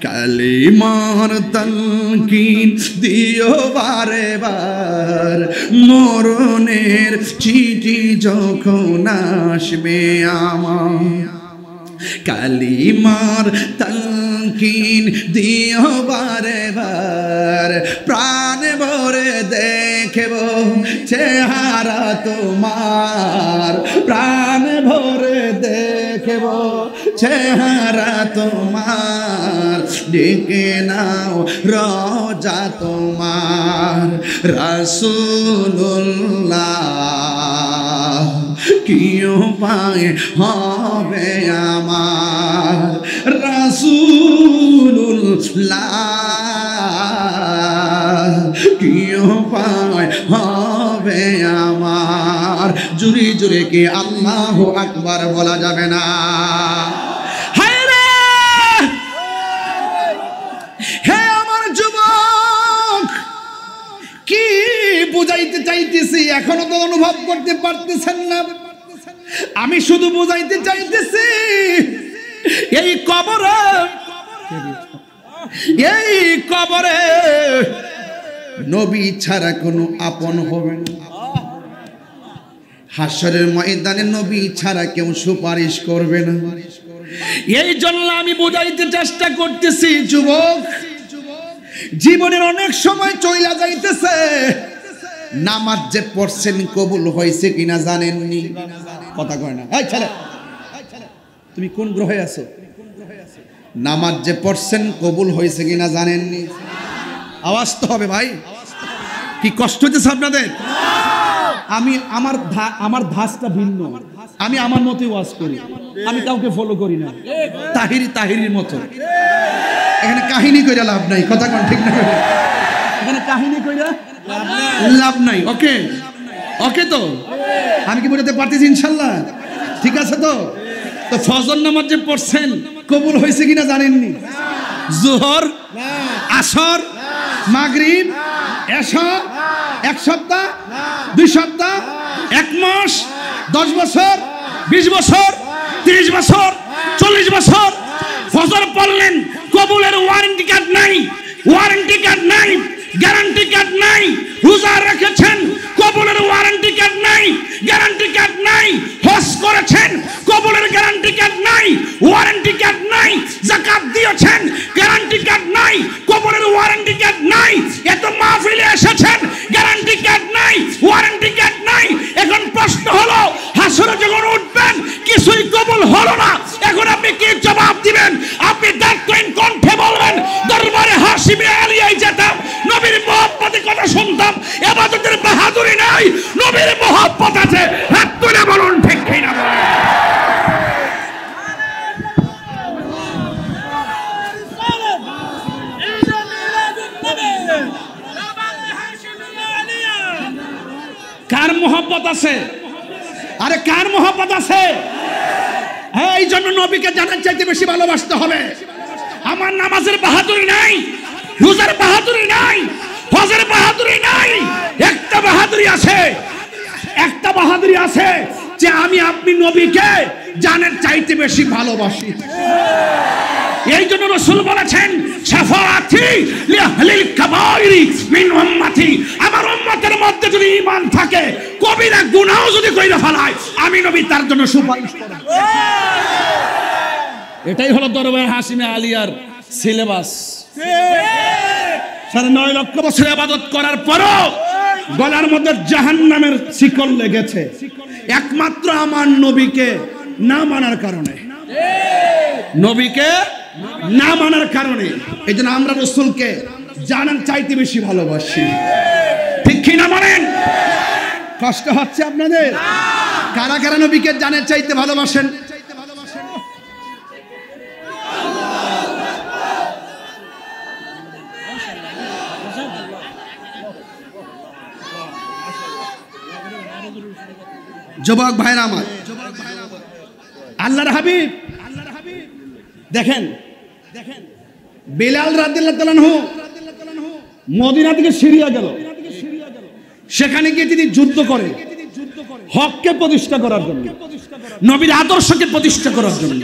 কালিমার তালকিন দিও বারে বার। মরণের চিঠি যখন আসবে আমার, কালিমার তালকিন দিও বারে বার। প্রাণ ভরে দেখব চেহারা তোমার, প্রাণ ভরে দেখব চেহারা তোমার, ডেকে নাও রওজা তোমার। রাসূলুল্লাহ কি উপায় হবে আমার, রাসূলুল্লাহ কি উপায় হবে আমার। জুরি জুরে কি আল্লাহু আকবার বলা যাবে না? হে আমার যুবক, কি বুঝাইতে চাইতেছি এখনো তো অনুভব করতে পারতেছেন না। আমি শুধু বুঝাইতে চাইতেছি, এই কবরে নবী ছাড়া কোনো আপন হবে না। হাসরের ময়দানে নবী ছাড়া কেউ সুপারিশ করবে না। এই জন্য আমি বুঝাইতে চেষ্টা করতেছি, যুবক জীবনের অনেক সময় চইলা যাইতেছে, নামাজ যে পড়ছেন কবুল হয়েছে কিনা জানেননি? কথা কয় না। এই ছেলে, তুমি কোন গ্রহে আছো? নামাজ যে পড়ছেন কবুল হয়েছে কিনা জানেননি? আওয়াজ তো হবে ভাই। কি কষ্ট হচ্ছে আপনাদের? আমি আমার ধাঁচটা ভিন্ন, আমি আমার মতোই ওয়াজ করি, আমি কাউকে ফলো করি না। তাহিরির মতো এখানে কাহিনী কইরা লাভ নাই। কথা কোন ঠিক না? এখানে কাহিনী কইরা লাভ নাই। ওকে ওকে, তো আমি কি বোঝাতে পারতেছি ইনশাল্লাহ? ঠিক আছে তো? তো ফজর নামাজ যে পড়ছেন কবুল হয়েছে কিনা জানেননি? জোহর, আসর, মাগরিব, এশা, এক সপ্তাহ, 2 সপ্তাহ, 1 মাস, 10 বছর, 20 বছর, 30 বছর, 40 বছর ফজর পড়লেন, কবুলের ওয়ারেন্টি কার্ড নাই, ওয়ারেন্টি কার্ড নাই, গ্যারান্টি কার্ড নাই। রোজা রেখেছেন, কবুলের ওয়ারেন্টি কার্ড নাই, গ্যারান্টি কার্ড নাই। হজ করেছেন, কবুলের গ্যারান্টি কার্ড নাই, ওয়ারেন্টি কার্ড নাই। যাকাত দিয়েছেন, গ্যারান্টি কার্ড নাই, কবুলের ওয়ারেন্টি কার্ড নাই। এত মাহফিলে এসেছেন, গ্যারান্টি কার্ড নাই, ওয়ারেন্টি কার্ড নাই। এখন প্রশ্ন হলো, হাসরে যখন উঠবেন কিছুই কবুল হলো না, এখন আপনি কি জবাব দিবেন? আপনি দাঁতহীন কণ্ঠে বলবেন, দরবারে হাশিমে আলিয়ায় যেতাম, নবীর মহব্বতে কথা শুনতাম। ইবাদতের বাহাদুরি নাই, নবীর মহব্বত আছে। হাত তুলে বলুন ঠিক কি না? কার মহব্বত আছে? আরে কার মহব্বত আছে? এই জন্য নবীকে জানার চাইতে বেশি ভালোবাসতে হবে। আমার নামাজের বাহাদুরি নাই, রোজার বাহাদুরি নাই, হজের বাহাদুরি নাই। একটা বাহাদুরি আছে, একটা বাহাদুরি আছে যে আমি আপনি নবীকে জানার চাইতে বেশি ভালোবাসি। এই জন্য রাসূল বলেছেন, শাফাআতি লিআহলিল কাবাইরি মিন উম্মতি। আমার উম্মতের মধ্যে যদি ঈমান থাকে, কবিরা গুনাহও যদি কইরা ফেলায়, আমি নবী তার জন্য সুপারিশ করব। এটাই হলো দরবার হাশিমে আলিয়ার সিলেবাস। 9.5 লক্ষ বছর ইবাদত করার পরও গলার মধ্যে জাহান্নামের শিকল লেগেছে, একমাত্র আমার নবীকে না মানার কারণে। নবীকে না মানার কারণে। এই জন্য আমরা রাসূলকে জানার চাইতে বেশি ভালোবাসি। ঠিক কি না বলেন? কষ্ট হচ্ছে আপনাদের? কারা কারা নবীকে জানার চাইতে ভালোবাসেন? যুবক ভাইরা আমার, আল্লাহর হাবিব দেখেন, বেলাল রাদিয়াল্লাহু তাআলা আনহু মদিনা থেকে সিরিয়া গেল। সেখানে গিয়ে তিনি যুদ্ধ করেন হককে প্রতিষ্ঠা করার জন্য, নবীর আদর্শকে প্রতিষ্ঠা করার জন্য।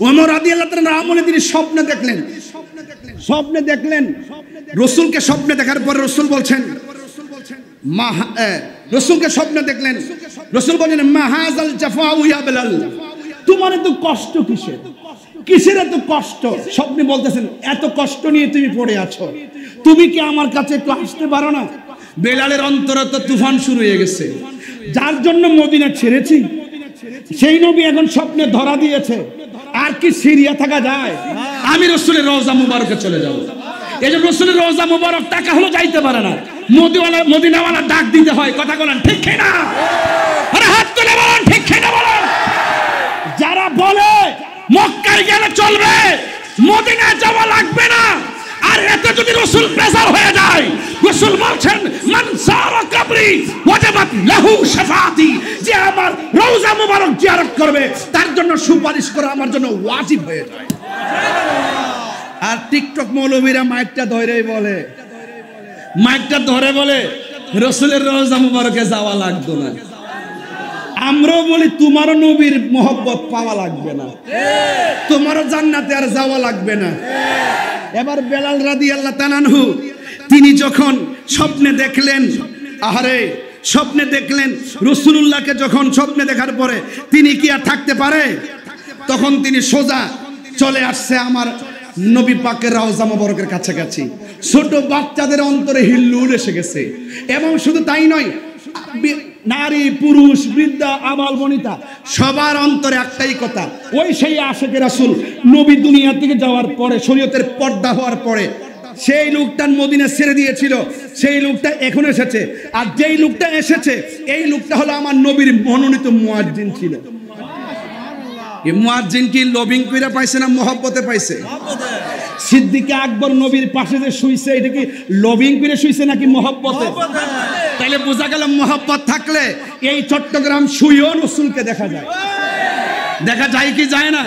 ওমর রাদিয়াল্লাহু তাআলা আমলে তিনি স্বপ্নে দেখলেন, রাসূলকে স্বপ্নে দেখার পর রাসূল বলছেন, রাসূলকে স্বপ্নে দেখলেন, রাসূল বলেন, মাহাজাল জাফাউ ইয়া বেলাল, তোমার এত কষ্ট কিসের? কিসের এত কষ্ট? স্বপ্নে বলতেছেন, এত কষ্ট নিয়ে তুমি পড়ে আছো, তুমি কি আমার কাছে একটু আসতে পারো না? বেলালের অন্তরে তো তুফান শুরু হয়ে গেছে। যার জন্য মদিনা ছেড়েছি, সেই নবী এখন স্বপ্নে ধরা দিয়েছে, আর কি সিরিয়া থাকা যায়? আমি রাসূলের রওজা মুবারকে চলে যাব। এই যে রাসূলের রওজা মুবারক টাকা হলো যাইতে পারে না, মদিনাওয়ালা ডাক দিতে হয়। কথা বলেন ঠিক কি না? আরে হাত তুলে বলেন ঠিক কি না বলেন? যারা বলে মক্কায় গেলে চলবে, মদিনায় যাওয়া লাগবে না, আর এতে যদি রাসূল প্রেসার হয়ে যায়, রাসূল বলছেন, মান সারা কবরি ওয়াজাবাত লাহু শাফাআতি, যে আমার রওজা মুবারক জিয়ারত করবে তার জন্য সুপারিশ করা আমার জন্য ওয়াজিব হয়ে যায়। আর টিকটক মৌলবীরা মাইকটা ধরে বলে রাসূলের রওজা মুবারকে যাওয়া লাগতো না। আমরাও বলি তোমারও নবীর মহব্বত পাওয়া লাগবে না, তোমারও জান্নাতে আর যাওয়া লাগবে না। এবার বেলাল রাদিয়াল্লাহু তাআলা আনহু তিনি যখন স্বপ্নে দেখলেন, স্বপ্নে দেখলেন রাসূলুল্লাহকে, যখন স্বপ্নে দেখার পরে তিনি কি আর থাকতে পারে? তখন তিনি সোজা চলে আসছে আমার নবী পাকের রওজা মুবারকের কাছাকাছি। ছোট বাচ্চাদের অন্তরে হিল্লুল এসে গেছে। এবং শুধু তাই নয়, নারী পুরুষ বৃদ্ধা আবাল বনিতা সবার অন্তরে একটাই কথা, ওই সেই আশিকে রাসূল নবী দুনিয়া থেকে যাওয়ার পরে, শরীয়তের পর্দা হওয়ার পরে সেই লোকটা মদিনা ছেড়ে দিয়েছিল, সেই লোকটা এখন এসেছে। আর যেই লোকটা এসেছে এই লোকটা হলো আমার নবীর মনোনীত মুয়াজ্জিন ছিল। এই মুয়াজ্জিন কি লবিং কইরা পাইছে না মহব্বতে পাইছে? সিদ্দিকে আকবর নবীর পাশে যে শুইছে, এটা কি লবিং করে শুইছে নাকি মহব্বতে? তাইলে বোঝা গেল মহব্বত থাকলে এই চট্টগ্রাম শুয়েও রাসূলকে দেখা যায়। দেখা যায় কি যায় না?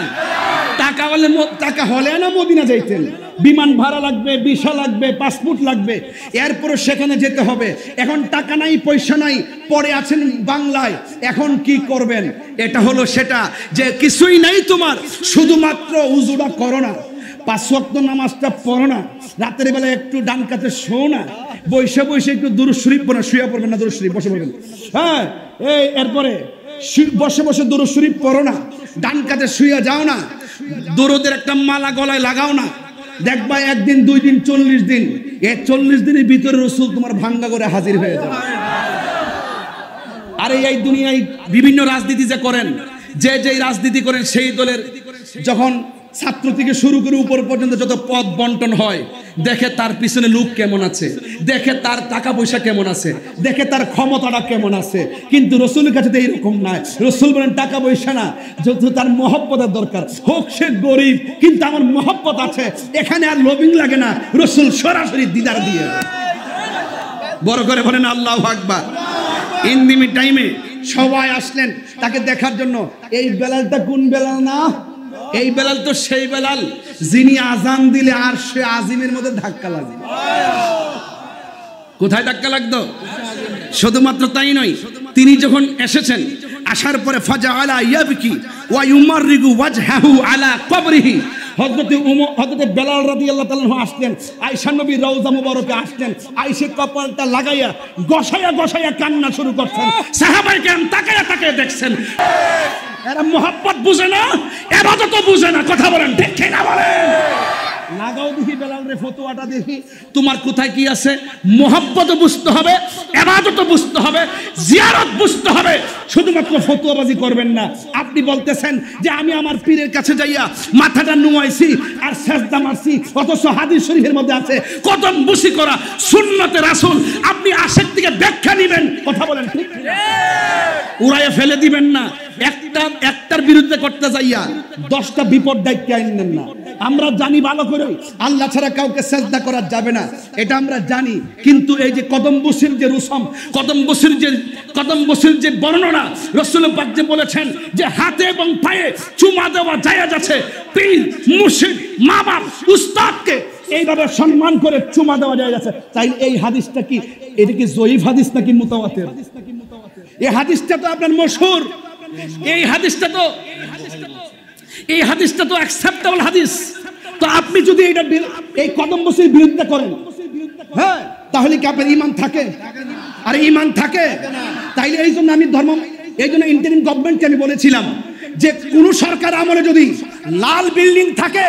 টাকা হলে না মদিনা যাইতেন, বিমান ভাড়া লাগবে, ভিসা লাগবে, পাসপোর্ট লাগবে, এরপরও সেখানে যেতে হবে। এখন টাকা নাই, পয়সা নাই, পরে আছেন বাংলায়, এখন কি করবেন? এটা হলো সেটা যে কিছুই নাই তোমার, শুধুমাত্র উজুটা করো না, 5 ওয়াক্ত নামাজটা পড়ো না, রাতের বেলা একটু ডান কাতে শো না, বসে বসে একটু দুরূদ শরীফ পড়ো, শুয়ে পড়বেন না, দুরূদ শরীফ বসে পড়বেন। হ্যাঁ, এরপরে বসে বসে দুরূদ শরীফ পড়ো না, ডান কাতে শুয়ে যাও না, দরুদের একটা মালা গলায় লাগাও না, দেখবা একদিন 2 দিন 40 দিন, এই 40 দিনের ভিতরে রাসূল তোমার ভাঙ্গা করে হাজির হয়ে যাবে। আরে এই দুনিয়ায় বিভিন্ন রাজনীতি যে করেন, যে রাজনীতি করেন, সেই দলের যখন ছাত্র থেকে শুরু করে উপর পর্যন্ত যত পদ বন্টন হয়, দেখে তার পিছনে লোক কেমন আছে, দেখে তার টাকা পয়সা কেমন আছে, দেখে তার ক্ষমতাটা কেমন আছে। কিন্তু রাসূলের কাছে তো এইরকম নাই। রাসূল বলেন টাকা পয়সা না, যত তার মহব্বতের দরকার, হোক সে গরিব, কিন্তু আমার মহব্বত আছে, এখানে আর লবিং লাগে না। রাসূল সরাসরি দিদার দিয়ে বড় করে বলেন আল্লাহু আকবার। ইন্দিমি টাইমে সবাই আসলেন তাকে দেখার জন্য। এই বেলালটা কোন বেলাল না? এই বেলাল তো সেই বেলাল যিনি আজান দিলে আর সে আজিমের মধ্যে ধাক্কা লাগে। কোথায় ধাক্কা লাগতো? শুধুমাত্র তাই নয়, তিনি যখন এসেছেন, আসার পরে ফাজাআলা ইয়াবকি ওয়া ইউমাররিগু ওয়াজহাহু আলা কবরিহি, হযরতে বেলাল রাদিয়াল্লাহু তাআলা আসলেন, আয়েশা নবীর রওজা মুবারকে আসলেন, আয়েশা কপালটা লাগাইয়া গসাইয়া কান্না শুরু করছেন। সাহাবায়ে কেরাম তাকায়া দেখছেন। এরা মোহাব্বত বুঝে না, ইবাদতও বুঝে না। কথা বলেন ঠিক কি না বলেন? লাগাও দেখি বেলাল রে ফতোয়াটা দেখি, তোমার কোথায় কি আছে। মোহাব্বতও বুঝতে হবে, ইবাদতও বুঝতে হবে, জিয়ারত বুঝতে হবে। শুধুমাত্র ফতোয়াবাজি করবেন না। আপনি বলতেছেন যে আমি আমার পীরের কাছে যাইয়া মাথাটা নুয়াইছি আর সেজদা মারছি, অথচ হাদিস শরীফের মধ্যে আছে কদম বুসি করা সুন্নতে রাসূল। আপনি আশেক থেকে ব্যাখ্যা নেবেন। কথা বলেন ঠিক কি? উড়াইয়া ফেলে দিবেন না। একটার বিরুদ্ধে করতে যাইয়া 10টা বিপদ ডাইকে আইনেন না। আমরা জানি ভালো করে আল্লাহ ছাড়া কাউকে সেজদা করা যাবে না, এটা আমরা জানি। কিন্তু এই যে কদম বসির যে রুসম, কদম বসির যে বর্ণনা, রাসূল পাক যে বলেছেন যে হাতে এবং পায়ে চুমা দেওয়া জায়েজ আছে। পীর, মুর্শিদ, মা বাপ, উস্তাদকে এইভাবে সম্মান করে চুমা দেওয়া জায়েজ আছে। তাই এই হাদিসটা কি, এটা কি জয়ীফ হাদিস নাকি মুতাওয়াতির? এই হাদিসটা তো আপনার মশহুর, এই হাদিসটা তো অ্যাকসেপ্টেবল হাদিস। তো আপনি যদি এই কদম বসির বিরুদ্ধে করেন, হ্যাঁ, তাহলে কি আপনার ঈমান থাকে? আর ঈমান থাকে। তাইলে এই জন্য ইন্টারিম গভর্নমেন্টকে আমি বলেছিলাম যে কোন সরকার আমলে যদি লাল বিল্ডিং থাকে,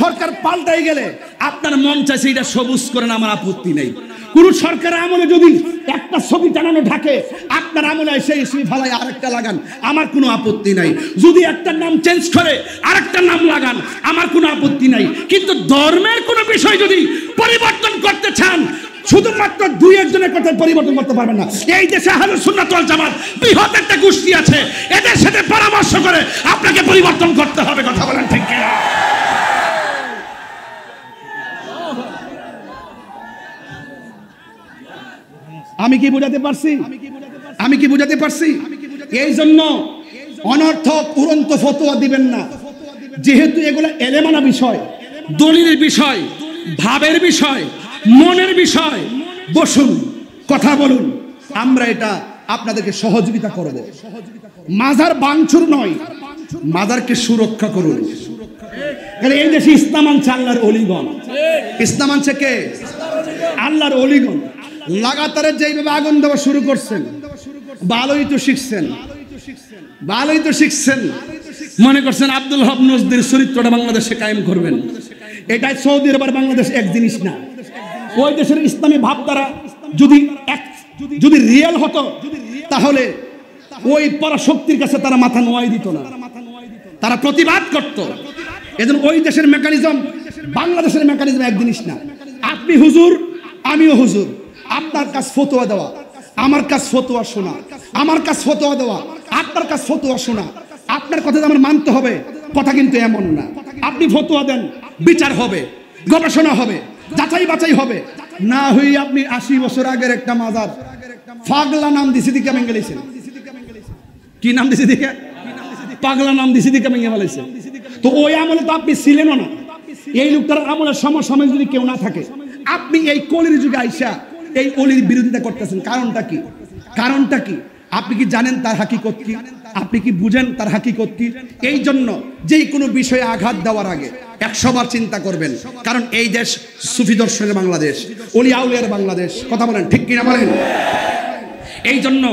সরকার পাল্টাই গেলে আপনার মন চাইছে এটা সবুজ করেন, আমার আপত্তি নেই। কোন সরকার আমলে যদি একটা ছবি টানানো থাকে, আপনার আমলে সেই ছবি ফালাই আরেকটা লাগান, আমার কোনো আপত্তি নাই। যদি একটা নাম চেঞ্জ করে আরেকটা নাম লাগান, আমার কোনো আপত্তি নাই। কিন্তু ধর্মের কোনো বিষয় যদি পরিবর্তন করতে চান, শুধুমাত্র 2-1 জনের কথা পরিবর্তন করতে পারবেন না। এই দেশে আহলুস সুন্নাত ওয়াল জামাত বৃহৎ একটা গোষ্ঠী আছে, এদের সাথে পরামর্শ করে আপনাকে পরিবর্তন করতে হবে। কথা বলেন ঠিক কিনা? আমি কি বোঝাতে পারছি? এই জন্য অনর্থক উড়ন্ত ফতোয়া দিবেন না, যেহেতু এগুলো এলেমানা বিষয়, দলিলের বিষয়, ভাবের বিষয়, মনের বিষয়। বসুন, কথা বলুন, আমরা এটা আপনাদেরকে সহযোগিতা করব। মাজার ভাঙচুর নয়, মাজারকে সুরক্ষা করুন। এই দেশে ইসলাম আনছে আল্লাহর ওলিগণ। ইসলাম আনছে কে? আল্লাহর ওলিগণ। লাগাতারে যেইভাবে আগুন দেওয়া শুরু করছেন, ভালোই তো শিখছেন। মনে করছেন আব্দুল হক নজদির চরিত্রটা বাংলাদেশে কায়েম করবেন। এটাই সৌদি আরব আর বাংলাদেশ এক জিনিস না। ওই দেশের ইসলামী ভাবধারা যদি রিয়েল হতো তাহলে ওই পরাশক্তির কাছে তারা মাথা নোয়াই দিত না, তারা প্রতিবাদ করত। এজন্য ওই দেশের মেকানিজম বাংলাদেশের মেকানিজম এক জিনিস না। আপনি হুজুর, আমিও হুজুর, আপনার কাছে ফতোয়া দেওয়া, আমার কাছে ফতোয়া শোনা, আমার কাছে ফতোয়া দেওয়া, আপনার কাছে ফতোয়া শোনা, আপনার কথা আমার মানতে হবে কথা কিন্তু এমন না। আপনি ফতোয়া দেন, বিচার হবে, গবেষণা হবে, যাচাই বাছাই হবে। না হই আপনি 80 বছর আগের একটা মাজার পাগলা নাম দিছি দিকে ভেঙে গেছেন। কি নাম দিছি দিকে? পাগলা নাম দিছি দিকে ভেঙে ফেলেছে। তো ওই আমলে তো আপনি ছিলেনও না। এই লোকটার আমলের সমসাময়িক যদি কেউ না থাকে, আপনি এই কলির যুগে আইসা এই অলির বিরোধিতা করতেছেন। কারণটা কি? কারণটা কি? আপনি কি জানেন তার হাকিকত কি? আপনি কি বুঝেন তার হাকিকত কি? এই জন্য যেই কোনো বিষয়ে আঘাত দেওয়ার আগে 100 বার চিন্তা করবেন। কারণ এই দেশ সুফি দর্শনের বাংলাদেশ, অলিয়া উলিয়ার বাংলাদেশ। কথা বলেন ঠিক কিনা বলেন? এই জন্য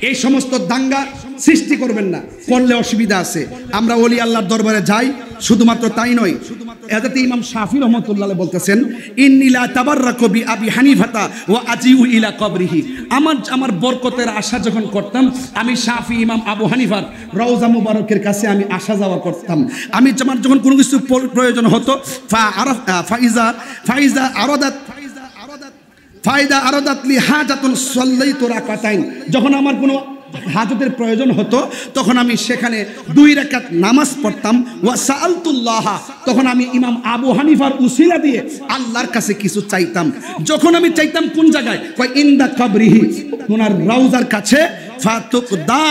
এই সমস্ত দাঙ্গা সৃষ্টি করবেন না, করলে অসুবিধা আছে। আমরা ওলি আল্লাহর দরবারে যাই, শুধুমাত্র তাই নয়। হযরত ইমাম শাফি রাহমাতুল্লাহ আলাইহি বলতেছেন, ইন্নী লা তাবাররাকু বি আবি হানিফাতা ওয়া আজিউ ইলা কবরিহি। আমার বরকতের আশা যখন করতাম, আমি শাফি ইমাম আবু হানিফার রওজা মুবারকের কাছে আমি আসা যাওয়া করতাম। আমি যখন কোনো কিছু প্রয়োজন হতো, ফাইদা আরাদাত লি হাজাতুন সাল্লাইতু রাকাতাইন, যখন আমার কোনো হাজতের প্রয়োজন হতো তখন আমি সেখানে 2 রাকাত নামাজ পড়তাম। ওয়া সাআলতুল্লাহ, তখন আমি ইমাম আবু হানিফার উসিলা দিয়ে আল্লাহর কাছে কিছু চাইতাম। যখন আমি চাইতাম কোন জায়গায়? কয় ইনদা কবরিহি, ওনার রওজার কাছে। ফাতুকদা,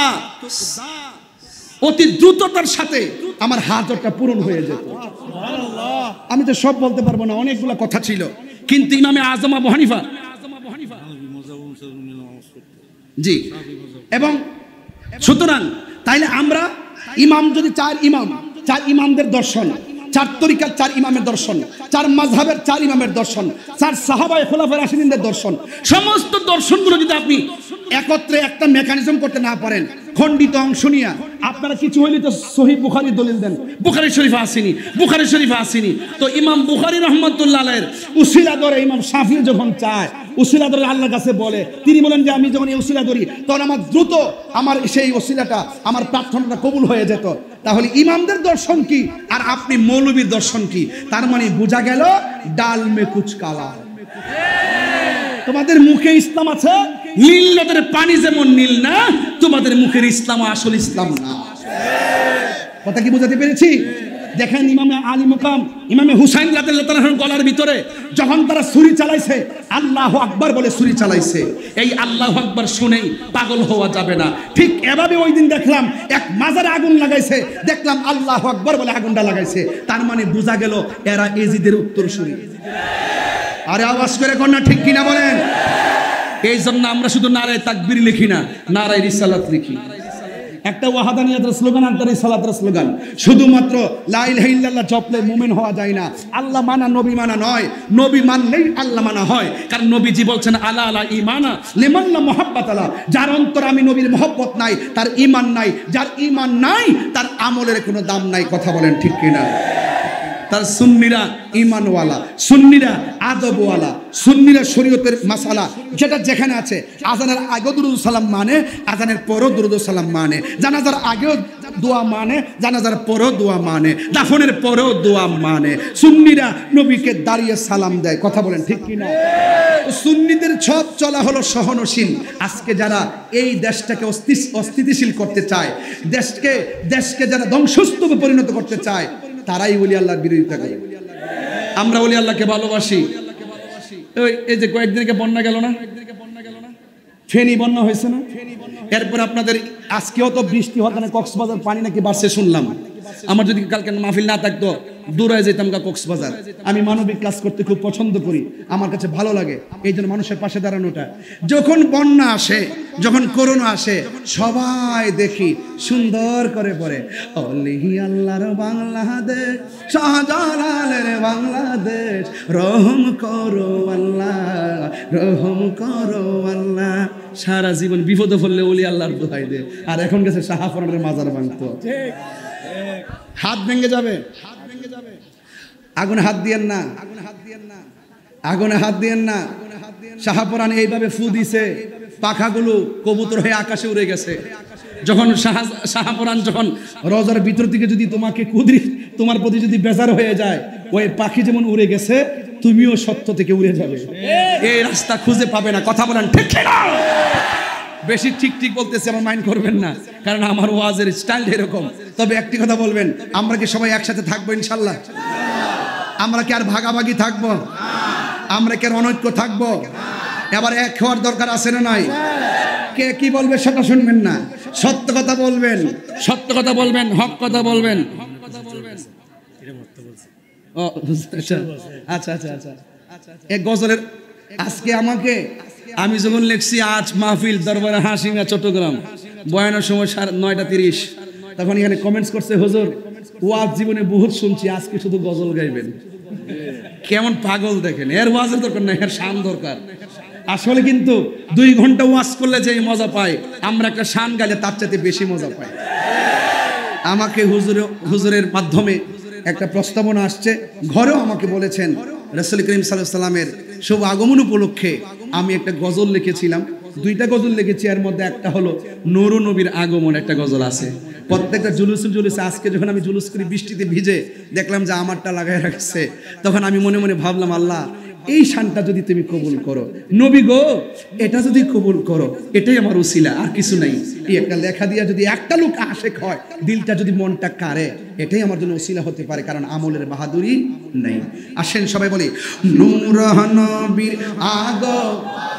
অতি দ্রুততার সাথে আমার হাজতটা পূরণ হয়ে যেত। আমি তো সব বলতে পারবো না, অনেকগুলো কথা ছিল, কিন্তু ইমামে আজম আবু হানিফা জি। এবং সুতরাং তাইলে আমরা ইমাম যদি 4 ইমামদের দর্শন, 4 তরিকার 4 ইমামের দর্শন, 4 মাযহাবের 4 ইমামের দর্শন, 4 সাহাবায়ে খোলাফায়ে রাশিদিনদের দর্শন, সমস্ত দর্শনগুলো যদি আপনি একত্রে একটা মেকানিজম করতে না পারেন, খণ্ডিত অংশ নিয়ে আপনারা কিছু হইলে তো সহিহ বুখারী দলিল দেন, বুখারী শরীফে আসেনি, বুখারী শরীফে আসেনি। তো ইমাম বুখারী রাহমাতুল্লাহ আলাইহির উসিলা ধরে ইমাম শাফি যখন চায়, উসিলা ধরে আল্লাহর কাছে বলে, তিনি বলেন যে আমি যখন এই উসিলা ধরি তখন আমার দ্রুত আমার সেই উসিলাটা, আমার প্রার্থনাটা কবুল হয়ে যেত। তাহলে ইমামদের দর্শন কি আর আপনি মৌলবীর দর্শন কি? তার মানে বোঝা গেল ডাল মে কুচ কালা। তোমাদের মুখে ইসলাম আছে, নীল নদের পানি যেমন নীল না, তোমাদের মুখের ইসলাম আসল ইসলাম না। কথা কি বোঝাতে পেরেছি? দেখেন ইমামে আলী মুকাম, ইমামে হুসাইন রাদিয়াল্লাহু তাআলার গলার ভিতরে যখন তারা ছুরি চালাইছে, আল্লাহু আকবার বলে ছুরি চালাইছে। এই আল্লাহু আকবার শুনেই পাগল হওয়া যাবে না। ঠিক এভাবে ওই দিন দেখলাম এক মাজারে আগুন লাগাইছে, দেখলাম আল্লাহু আকবার বলে আগুনটা লাগাইছে। তার মানে বোঝা গেল এরা এজিদের উত্তরসূরি। আরে আওয়াজ করে কোন না ঠিক কিনা বলেন? এই জন্য আমরা শুধু নারায়ে তাকবীর লিখি না, নারায়ে রিসালাত লিখি। একটা ওয়াহাদানিয়াতের স্লোগান আর রিসালাতের স্লোগান। শুধুমাত্র লা ইলাহা ইল্লাল্লাহ জপলে মুমিন হওয়া যায় না। আল্লাহ মানা নবী মানা নয়, নবী মানলেই আল্লাহ মানা হয়। কারণ নবীজি বলছেন আলা আলা ঈমানা লিমান লা মুহাব্বাত আলা, যার অন্তরে আমি নবীর মহব্বত নাই তার ঈমান নাই, যার ঈমান নাই তার আমলের কোনো দাম নাই। কথা বলেন ঠিক কিনা? তার সুন্নিরা ঈমানওয়ালা, সুন্নিরা আদবওয়ালা, সুন্নিরা শরীয়তের মাসালা যেটা যেখানে আছে, আজানের আগেও দুরূদ সালাম মানে, আজানের পরও দুরূদ সালাম মানে, জানাজার আগেও দোয়া মানে, জানাজার পরও দোয়া মানে, দাফনের পরেও দোয়া মানে। সুন্নিরা নবীকে দাঁড়িয়ে সালাম দেয়। কথা বলেন ঠিক কিনা? সুন্নিদের সব চলা হলো সহনশীল। আজকে যারা এই দেশটাকে অস্থিতিশীল করতে চায়, দেশকে যারা ধ্বংসস্তূপে পরিণত করতে চায়, তারাই ওলি আল্লাহর বিরোধিতা করে। আমরা ওলি আল্লাহকে ভালোবাসি। এই যে কয়েকদিন আগে বন্যা গেল না, ফেনী বন্যা হয়েছে না, এরপর আপনাদের আজকেও তো বৃষ্টি হওয়ার কারণে কক্সবাজার পানি নাকি বাড়ছে শুনলাম। আমার যদি কালকে মাহফিল না থাকতো দূরে যেতাম গা কক্সবাজার। আমি মানবিক কাজ করতে খুব পছন্দ করি, আমার কাছে ভালো লাগে, এই জন্য মানুষের পাশে দাঁড়ানোটা। যখন বন্যা আসে, যখন করোনা আসে, সবাই দেখি সুন্দর করে পড়ে ওলি আল্লাহর বাংলাদেশ, শাহজালালের বাংলাদেশ, রহম করো আল্লাহ, রহম করো আল্লাহ। সারা জীবন বিপদে পড়লে ওলি আল্লাহর দোহাই দে, আর এখন গেছে শাহফরানের মাজার ভাঙতো। হাত ভেঙে যাবে, আগুন হাত দিয়েন না। আগুনে হাত দিয়েন না। শাহপরান এইভাবে ফু দিছে, পাখাগুলো কবুতর হয়ে আকাশে উড়ে গেছে। যখন শাহপরান যখন রোজার ভিতর থেকে যদি তোমাকে কুদরি তোমার প্রতি যদি বেজার হয়ে যায়, ওই পাখি যেমন উড়ে গেছে তুমিও সত্য থেকে উড়ে যাবে, এই রাস্তা খুঁজে পাবে না। কথা বলেন ঠিক না? বেশি ঠিক ঠিক বলতেছি, আমার মাইন্ড করবেন না, কারণ আমার ওয়াজের স্টাইল এরকম। তবে একটি কথা বলবেন, আমরা কি সবাই একসাথে থাকবো ইনশাল্লাহ? আমরা কি আর ভাগাভাগি থাকবো? আমরা কি আর অনৈক্য থাকবো? এবার এক হওয়ার দরকার আছে না নাই? কে কি বলবে সেটা শুনবেন না, সত্য কথা বলবেন, সত্য কথা বলবেন, হক কথা বলবেন। আচ্ছা আচ্ছা আচ্ছা এক গজলের আজকে আমাকে আমি যখন লিখছি আজ মাহফিল দরবারে হাসিমা চট্টগ্রাম, বয়ানের সময় 9:30, তখন এখানে কমেন্টস করছে, হুজুর ওয়াজ জীবনে বহুত শুনছি, আজকে শুধু গজল গাইবেন। কেমন পাগল দেখেন, এর ওয়াজের দরকার না, এর শান দরকার। আসলে কিন্তু 2 ঘন্টা ওয়াজ করলে যে মজা পাই, আমরা একটা শান গাইলে তার চাইতে বেশি মজা পাই। আমাকে হুজুরের মাধ্যমে একটা প্রস্তাবনা আসছে, ঘরেও আমাকে বলেছেন রাসূল করিম সাল্লাল্লাহু আলাইহি ওয়াসাল্লামের শুভ আগমন উপলক্ষে আমি একটা গজল লিখেছিলাম, 2টা গজল লিখেছি। এর মধ্যে একটা হলো নূর নবীর আগমন, একটা গজল আছে। প্রত্যেকটা জুলুসে আজকে যখন আমি জুলুস করি বৃষ্টিতে ভিজে, দেখলাম যে আমারটা লাগাই রাখছে, তখন আমি মনে মনে ভাবলাম, আল্লাহ এই শানটা যদি তুমি কবুল করো, নবী গো এটা যদি কবুল করো, এটাই আমার উসিলা, আর কিছু নাই। এই একটা লেখা দিয়া যদি একটা লোক আশেক হয়, দিলটা যদি মনটা কারে, এটাই আমার জন্য উসিলা হতে পারে, কারণ আমলের বাহাদুরি নেই। আসেন সবাই বলি, নূর নবীর আগমন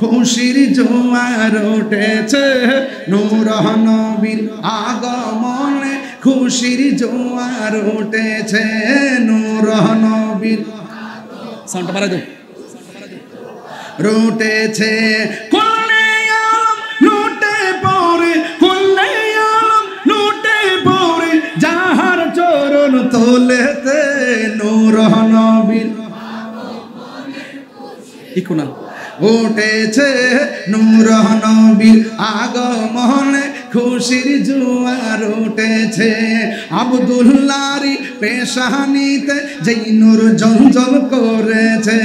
খুশির জোয়ার উঠেছে, নূর নবীর আগমনে খুশির জোয়ার উঠেছে, নূর নবীর সাউন্ডটা বাড়াই দাও, রুটেছে কুল্লে আলম লুটে পড়ে, কুল্লে আলম লুটে পড়ে, যাহার চরণ তোলেতে নূর নবীর ইকুনা উঠেছে, নূর নবীর আগমনে খুশির জোয়ার উঠেছে। আব্দুল্লাহর পেশানিতে যেই নূর জ্বলজ্বল করেছে,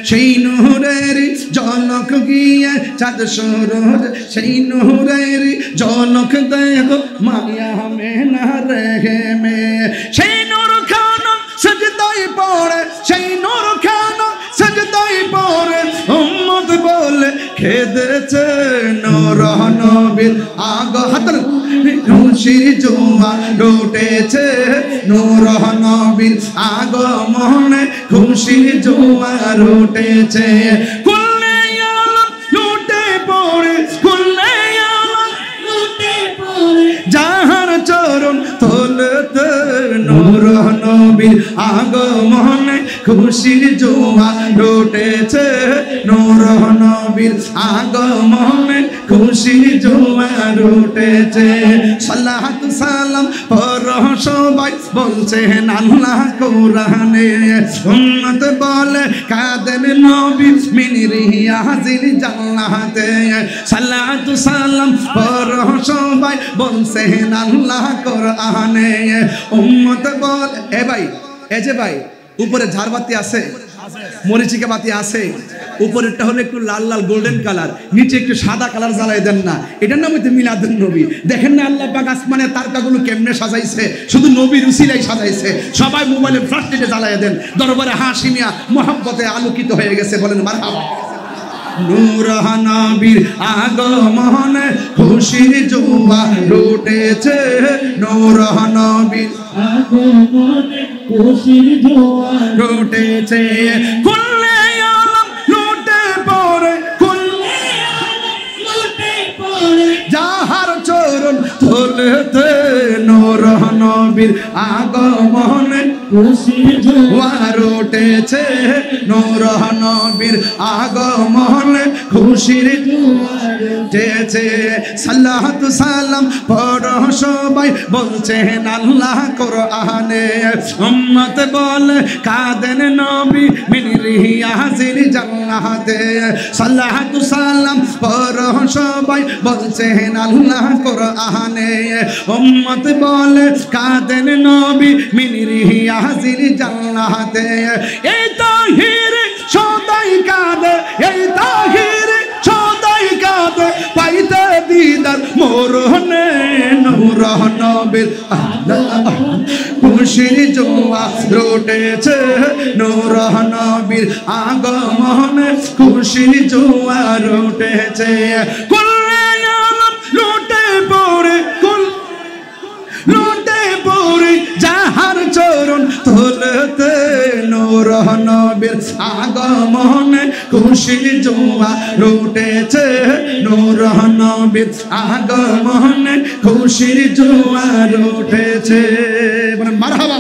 সেই নূরের ঝলক গিয়ে চাঁদ সূরজ, সেই নূরের ঝলক দেখো মায়া মেনা রেহে মে, সেই নূর খানা সাজদায় পড়ে, সেই নূর খানা সাজদায় পড়ে, উম্মত বলে খেদেছে, নূর নবীর আগমন খুশির জোয়ার উঠেছে, নূর নবীর আগমনে খুশির জোয়ার উঠেছে। কুল্লে আলম লুটে পড়ে, কুল্লে আলম লুটে পড়ে, যাহার চরণ তোলেতে নূর নবীর আগমনে খুশির জোয়ার উঠেছে, নূর নবীর আগমনে খুশির জোয়ার উঠেছে। সালাত সালাম পর সবাই বলছেন আল্লাহ কোরআনে, উম্মত বলে কাদের নবী মিনিরি হাজির জান্নাতে, সালাত সালাম পর সবাই বলছেন আল্লাহ কোরআনে, উম্মত বলে এ ভাই, এই যে ভাই উপরে ঝাড়বাতি আছে, মরিচিকা বাতি আছে, উপরেরটা হলো একটু লাল লাল গোল্ডেন কালার, নিচে একটু সাদা কালার জ্বালাই দেন না, এটার নাম হচ্ছে মিলাদুন নবী। দেখেন না আল্লাহ পাক আসমানের তারকাগুলো কেমনে সাজাইছে, শুধু নবীর উসিলাই সাজাইছে। সবাই মোবাইলে ফ্ল্যাশ লাইটে জ্বালাই দেন, দরবারে হাসিমিয়া মোহাব্বতে আলোকিত হয়ে গেছে, বলেন মারহাবা। নূর নবীর আগমনে খুশির জোয়ার উঠেছে, নূর নবীর আগমনে খুশির জোয়ার উঠেছে। কুল্লে আলম লুটে পড়ে, কুল্লে আলম লুটে পড়ে, যাহার চরণ তোলেতে নূর নবীর আগমনে খুশির জোয়ার উঠেছে, নূর নবীর আগমনে খুশির জোয়ার উঠেছে। সালাত সালাম পড়ো সবাই বলছেন আল্লাহ কোরআনে, উম্মত বলে কাদের নবী মিনিরি হাজির জান্নাতে, সালাত সালাম পড়ো সবাই বলছেন আল্লাহ কোরআনে, উম্মত বলে কাদের নবী মিনিরি হাজির জান্নাতে। এই তাহির সদাই কাঁদে এই তাহির সদাই কাঁদে পাইতে দিদার মোরনে নূর নবীর খুশির জোয়া রোটেছে নূর নবীর আগমনে খুশির জোয়া রোটেছে কুল্লে আলম লুটে পড়ে লুটে পড়ে যাহার চরণ তোলতে নূর নবীর আগমনে খুশির জোয়া রোটেছে নূর নবীর আগমনে খুশির জোয়া রোটেছে মারহাবা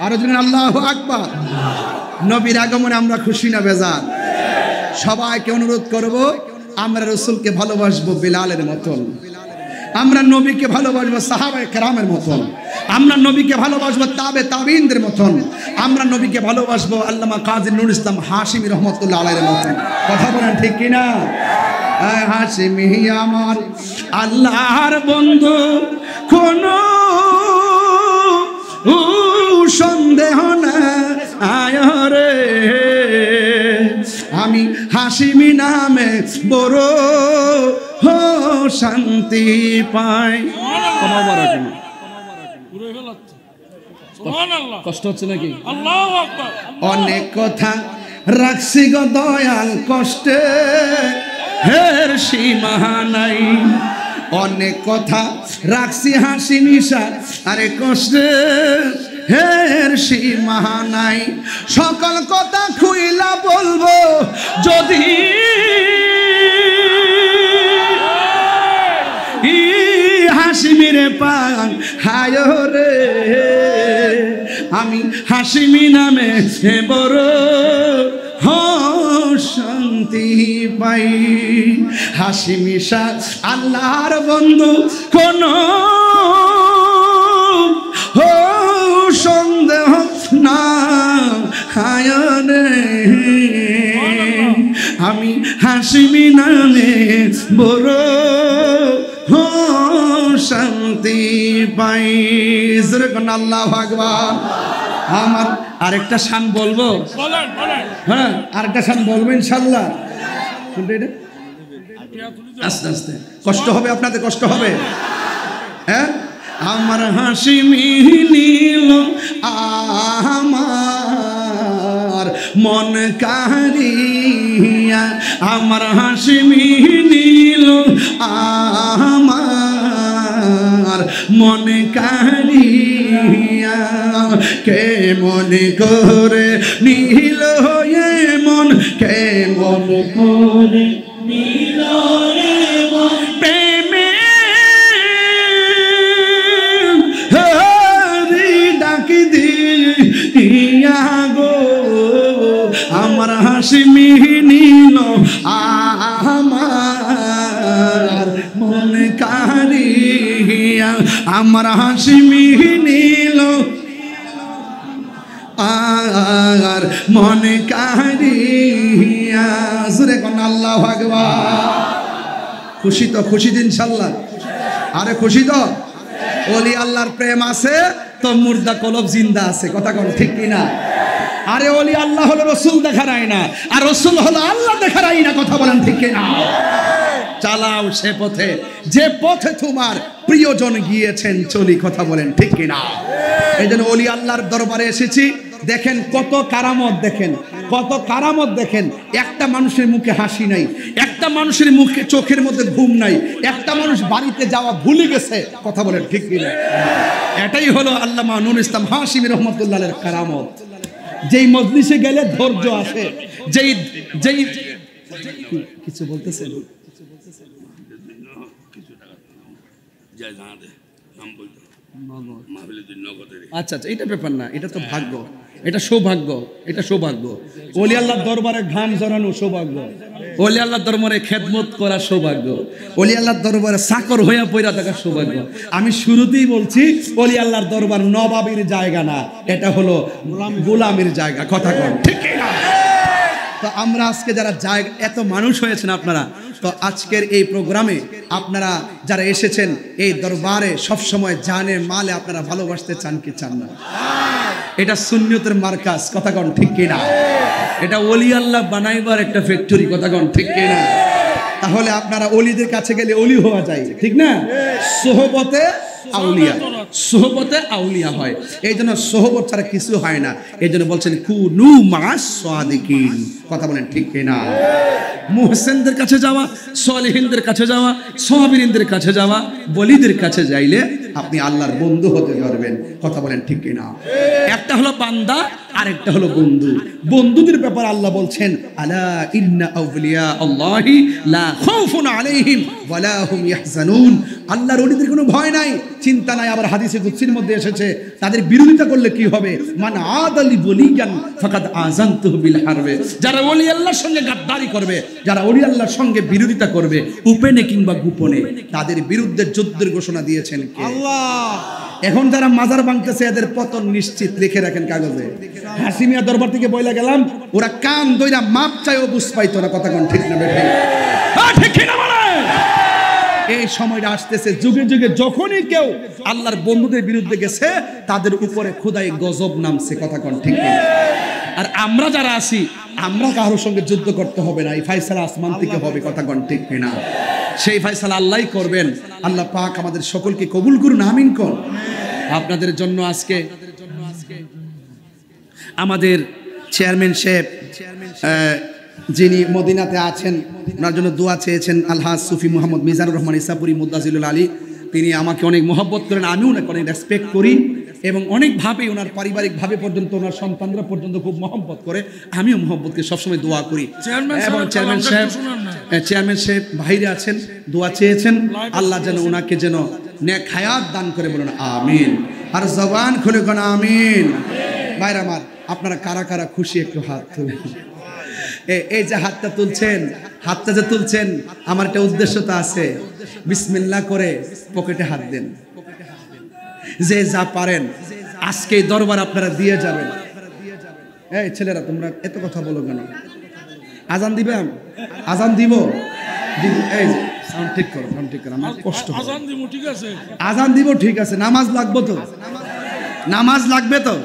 আরো জন্য আল্লাহু আকবার নবীর আগমনে আমরা খুশি না বেজার সবাইকে অনুরোধ করব আমরা রাসূলকে ভালোবাসবো বিলালের মতন আমরা নবীকে ভালোবাসবো সাহাবায়ে কেরামের মতন আমরা নবীকে ভালোবাসবো তাবেঈনদের মতন আমরা নবীকে ভালোবাসবো আল্লামা কাজী নুরুল ইসলাম হাশিমি রহমাতুল্লাহ আলাইহির মতন কথা বলেন ঠিক কি না হাশিমি আমার আল্লাহর বন্ধু কোনো সন্দেহ না আয়রে আমি হাশিমি নামে বড় শান্তি পাই কষ্ট হচ্ছে নাকি অনেক কথা রাখছি গো দয়াল কষ্টে হের সীমা নাই অনেক কথা রাখছি হাসি নিশা আরে কষ্টে হের সীমা নাই সকল কথা খুইলা বলবো যদি হাসিমিরে পান হায় রে আমি হাসিমি নামে বড় শান্তি পাই হাসিমি শাহ আল্লাহর বন্ধু কোন সন্দেহ না হায় রে আমি হাসিমি নামে বড় শান্তি পাই আল্লাহু আকবার আমার আরেকটা শান বলবো হ্যাঁ আরেকটা শান বলবো ইনশাআল্লাহ আস্তে আস্তে কষ্ট হবে আপনাদের কষ্ট হবে হ্যাঁ আমার হাসি মিলিল আমার মন কারিয়া আমার হাসি মিলিল আমার মন কারিয়া কে মনে করে নীল মন কে মনে করে নীল প্রেমে হরি ডাকি দিয়া গো আমার হাসি মিহিনীল আমার মন কারিয়া আমার হাসি মিহিনীল আর মনে কারিয়া জোরে কোন আল্লাহু আকবার খুশি তো খুশি দিন ইনশাআল্লাহ আরে খুশি তো ওলি আল্লাহর প্রেম আছে তো মুর্দা কলব জিন্দা আছে কথা কোন ঠিক কি না আরে ওলি আল্লাহ হলো রাসূল দেখার আয়না আর রাসূল হলো আল্লাহ দেখার আয়না কথা বলেন ঠিক কি না চালাও সে পথে যে পথে তোমার প্রিয়জন গিয়েছেন চলি কথা বলেন ঠিক কি না এইজন্য ওলি আল্লাহর দরবারে এসেছি দেখেন কত কারামত দেখেন কত কারামত দেখেন একটা মানুষের মুখে হাসি নাই একটা মানুষের মুখে চোখের মধ্যে ঘুম নাই একটা মানুষ বাড়িতে যাওয়া ভুলে গেছে কথা বলেন ঠিক কি না এটাই হলো আল্লামা নুরুল ইসলাম হাশিমি রহমাতুল্লাহর কারামত যেই মজলিসে গেলে ধৈর্য আসে যেই যেই কিছু বলতেছেন আচ্ছা আচ্ছা এটা ব্যাপার না এটা তো ভাগ্য এটা সৌভাগ্য এটা সৌভাগ্য ওলি আল্লাহর দরবারে ঘাম জড়ানো সৌভাগ্য ওলি আল্লাহর দরবারে খেদমত করা সৌভাগ্য ওলি আল্লাহর দরবারে চাকর হইয়া পইরা থাকার সৌভাগ্য আমি শুরুতেই বলছি ওলি আল্লাহর দরবার নবাবীর জায়গা না এটা হলো গোলামের জায়গা কথা কন ঠিক না তো আমরা আজকে যারা জায়গা এত মানুষ হয়েছেন আপনারা তো আজকের এই প্রোগ্রামে আপনারা যারা এসেছেন এই দরবারে সব সময় জানে মালে আপনারা ভালোবাসতে চান কি চান না এটা সুন্নিয়তের মার্কাজ, কথা কোন ঠিক কিনা? এটা ওলি আল্লাহ বানাইবার একটা ফ্যাক্টরি, কথা কোন ঠিক কিনা? তাহলে আপনারা অলিদের কাছে গেলে অলি হওয়া যায়, ঠিক না? সোহবতে আউলিয়া, সোহবতে আউলিয়া হয়। এই জন্য সোহবত ছাড়া কিছু হয় না। এই জন্য বলছেন কুনু মা'আস সাদিকিন, কথা বলেন ঠিক কিনা? মুহসিনদের কাছে যাওয়া, সালেহিনদের কাছে যাওয়া, সাবিরিনদের কাছে যাওয়া, বলিদের কাছে যাইলে আপনি আল্লাহর বন্ধু হতে পারবেন, কথা বলেন ঠিক কিনা? একটা হলো বান্দা আর একটা হলো বন্ধু। বন্ধুদের ব্যাপারে আল্লাহ বলছেন আলা ইন্না আউলিয়া আল্লাহি লা খাউফুন আলাইহিম ওয়ালা হুম ইয়াহজানুন। আল্লাহর ওলিদের কোনো ভয় নাই, চিন্তা নাই। আবার হাদিসে কুদসির মধ্যে এসেছে তাদের বিরোধিতা করলে কি হবে, মান আদালি ওলিয়ান ফাকাদ আযানতুহু বিল হারবে। যারা ওলি আল্লাহর সঙ্গে গাদ্দারি করবে, যারা ওলি আল্লাহর সঙ্গে বিরোধিতা করবে উপেনে কিংবা গোপনে, তাদের বিরুদ্ধে যুদ্ধের ঘোষণা দিয়েছেন কে? আল্লাহ। এখন যারা মাজার ভাঙতেছে এদের পতন নিশ্চিত, লিখে রাখেন কাগজে। হাসিমিয়া দরবার থেকে বইলা গেলাম, ওরা কান দইরা মাপ চাইও বুঝ পাইতো না, কথা কোন ঠিক না বেঠিক? হ্যাঁ ঠিক না বলে। এই সময়টা আসতেছে, যুগে যুগে যখনই কেউ আল্লাহর বন্ধুদের বিরুদ্ধে গেছে তাদের উপরে খোদাই গজব নামছে, কথা কোন ঠিক না? আর আমরা যারা আছি, আমরা কারোর সঙ্গে যুদ্ধ করতে হবে না, এই ফয়সালা আসমান থেকে হবে, কথা কোন ঠিক না? সেই ফয়সালা আল্লাহই করবেন। আল্লাহ পাক আমাদের সকলকে কবুল করুন, আমিন কোন। আপনাদের জন্য আজকে আমাদের চেয়ারম্যান সাহেব যিনি মদিনাতে আছেন, ওনার জন্য দোয়া চেয়েছেন আলহাজ সুফি মোহাম্মদ মিজানুর রহমান ইসাপুরি মুদ্দাজিলুল আলী। তিনি আমাকে অনেক মহব্বত করেন, আমিও ওনাকে অনেক রেসপেক্ট করি এবং অনেকভাবে ওনার পারিবারিকভাবে পর্যন্ত ওনার সন্তানরা পর্যন্ত খুব মহব্বত করে, আমিও মহব্বতকে সবসময় দোয়া করি। এবং চেয়ারম্যান সাহেব বাইরে আছেন, দোয়া চেয়েছেন আল্লাহ যেন ওনাকে যেন নেক হায়াত দান করে, বলুন আমিন। আর জবান খুলে কোন আমিন। ভাইরা আমার, আপনারা কারা কারা খুশি একটু হাত তুলেন। এই যে হাতটা তুলছেন, হাতটা যে তুলছেন, আমার একটা উদ্দেশ্যতা আছে। বিসমিল্লাহ করে পকেটে হাত দেন, যে যা পারেন আজকে দরবার আপনারা দিয়ে যাবেন। এই ছেলেরা তোমরা এত কথা বলো কেন? আজান দিবেন? আজান দিব? এই সাউন্ড ঠিক করো, সাউন্ড ঠিক করো, আমার কষ্ট। আজান দিব ঠিক আছে, আজান দিব ঠিক আছে। নামাজ লাগবে তো, নামাজ লাগবে তো।